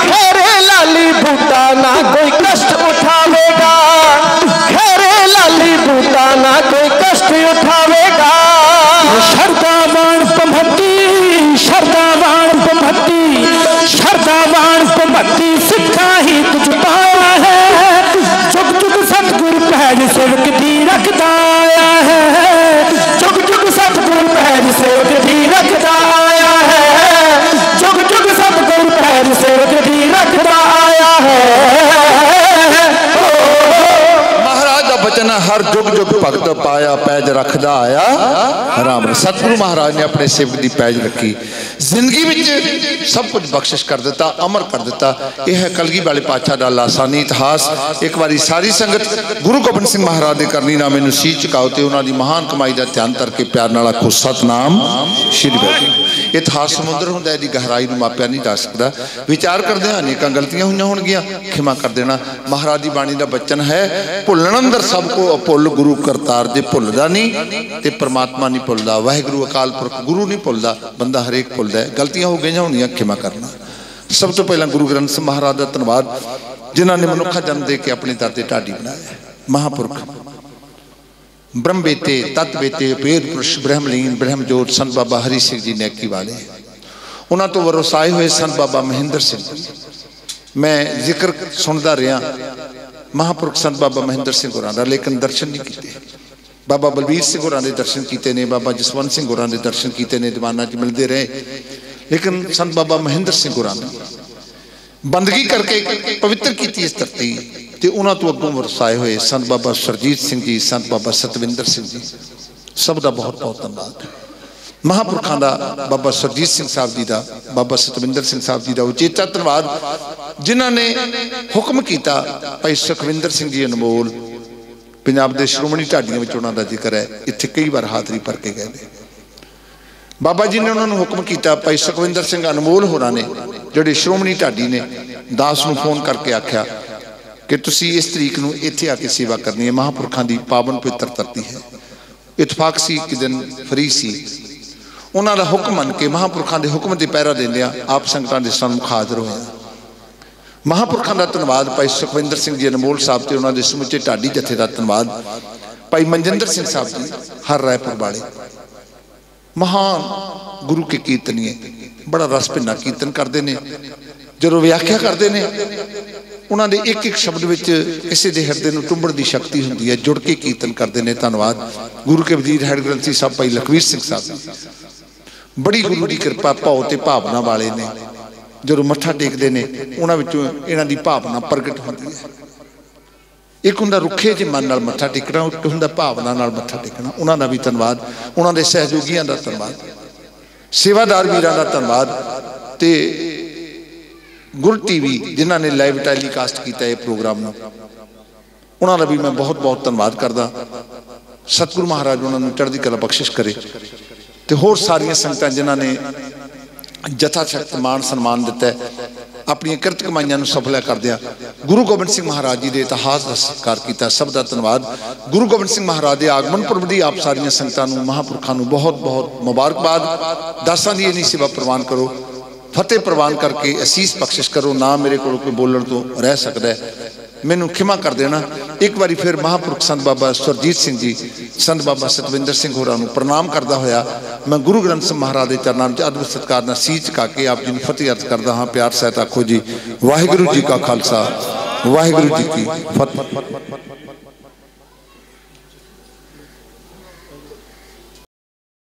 Speaker 1: खैरे लाली बूटा ना कोई कष्ट उठावेगा, खैरे लाली बूटा ना कोई कष्ट उठावेगा। शरदावान पमहती, शरदावान पमहती, शरदावान पमहती सिखा ही तुझ पाया है, जुग जुग सतगुर पैज सेवक दी रखदा आया है, जुग जुग सतगुर पैज सेवक दी रखदा आया है, जुग जुग सतगुर पैज सेवक दी रखदा आया है।
Speaker 2: महाराज का बचन हर जुग जुग भगत पाया पैज रखदा आया राम। सतगुरु महाराज ने अपने सेवक की पैज रखी, जिंदगी में सब कुछ बख्शिश कर दिता, अमर कर दिता। यह है कलगी वाले पातशाह का लासानी इतिहास। एक बारी सारी संगत गुरु गोबिंद सिंह महाराज के करनी नामे नूं सीच चुकाओ ते उन्हां दी महान कमाई का ध्यान करके प्यार नाल आखो सतनाम श्री वाहिगुरू। इतिहास समुद्र हुंदा है, गहराई नूं मापिया नहीं जा सकता। विचार करदे अनेकां गलतियां होईयां होणगीਆਂ, खिमा कर देना। महाराज की बाणी का बचन है, भुलण अंदर सबको भुल गुरु करतार। जे भुलदा नहीं ते परमात्मा नहीं भुलदा, वाहिगुरू अकाल पुरख गुरु नहीं भुलदा, बंदा हरेक भुलदा है। गलतियां हो गई होंगी, खिमा करना। सब तो पहला गुरु ग्रंथ साहिब महाराज का धन्यवाद, जिन्हों ने मनुखा जन्म दे के अपने दर ते ढाडी बनाया। महापुरख ब्रह्म बेते तत् बेते वेद पुरुष ब्रह्मलीन ब्रह्मजोत संत बाबा हरि सिंह जी नैकी वाले, उन्होंने तो वरसाए हुए संत बाबा महेंद्र सिंह। मैं जिक्र सुनता रहा महापुरख संत बाबा महेंद्र सिंह होरां दा, लेकिन दर्शन नहीं किए। बाबा बलबीर सिंह होरां दे दर्शन किए ने, बाबा जसवंत सिंह होरां दे दर्शन किए ने, दीवाना च मिलते रहे। लेकिन संत बाबा महेंद्र सिंह होरां दी बंदगी करके पवित्र की इस धरती, तो उन्होंने तो अगों वरसाए हुए संत बाबा सरजीत सिंह जी, संत बाबा सतविंदर सिंह जी, सब का बहुत बहुत धन्यवाद। महापुरखों का बाबा सरजीत सिंह साहब जी का, बाबा सतविंदर सिंह साहब जी का उचेचा धन्यवाद, जिन्होंने हुक्म किया। भाई सुखविंदर सिंह जी अनमोल पंजाब के श्रोमणी ढाडियों में उन्होंने जिक्र है, इत्थे कई बार हाजरी भर के गए। बाबा जी ने उन्होंने हुक्म किया, भाई सुखविंदर सिंह अनमोल होरां ने जोड़े श्रोमणी ढाडी ने दास नूं फोन करके आख्या कि तुसी इस तरीक नूं इत्थे आके सेवा करनी है, महापुरखों की पावन पवित्र धरती है। इतफाक सी कि दिन फ्री सी, उन्हों का हुक्म मन के महापुरखों के हुक्म से पहरा देंदियां आप संगतां दे सन्मुख हाज़र होए। महापुरखों का धन्यवाद भाई सुखविंदर सिंह जी अनमोल साहब से उन्होंने समुचे ढाडी जथे का धन्यवाद। भाई मनजिंदर सिंह साहब जी हर रायपुर वाले महान गुरु के कीर्तनीय, बड़ा रस भिन्ना कीर्तन करते हैं। जो व्याख्या करते हैं उन्होंने एक एक शब्द में किसी के हिरदे में टुंबड़ की शक्ति होंगी है, जुड़ के कीर्तन करते हैं। धन्यवाद गुरु के वजीर हैड ग्रंथी साहब भाई लखवीर सिंह साहब, बड़ी गुरु की कृपा भाव ते भावना वाले ने। जो मत्था टेकते हैं उन्होंने इन्हों की भावना प्रगट होती है। एक होंदा रुखे जे मन नाल मत्था टेकना, एक होंदा भावना नाल मत्था टेकना। उन्होंने भी धन्यवाद, उन्होंने सहयोगियों का धन्यवाद, सेवादार वीरां का धन्यवाद, ते गुर टीवी जिन्होंने लाइव टैलीकास्ट किया है प्रोग्राम, उन्होंने भी मैं बहुत बहुत धन्यवाद करदा। सतगुरु महाराज उन्होंने चढ़दी कला बख्शिश करे, तो होर सारिया संगतां जिन्होंने जथा शक्त मान सन्मान दिता है, अपनी कृत कमाइयां सफल करदिया गुरु गोबिंद सिंह महाराज जी के इतिहास का सत्कार किया। सब का धन्यवाद। गुरु गोबिंद सिंह महाराज के आगमन पुरब की आप सारिया संगतां नूं महापुरखों नूं बहुत बहुत मुबारकबाद। दासां दी इन्नी सेवा प्रवान करो, फतेह प्रवान करके असीस बख्शिश करो। ना मेरे को कोई बोलण तो रह सकता है, मैनू खिमा कर देना। एक बारी फिर महापुरख संत बाबा सुरजीत सिंह जी, संत बाबा सतविंदर सिंह होरां नूं प्रणाम करता होया मैं गुरु ग्रंथ साहिब महाराज के चरणों में अदब सत्कार नाल सीच चुका के आप जी नूं फतेह अर्ज करदा हाँ। प्यार सहित आखो जी वाहिगुरू जी का खालसा वाहिगुरू जी की फतेह।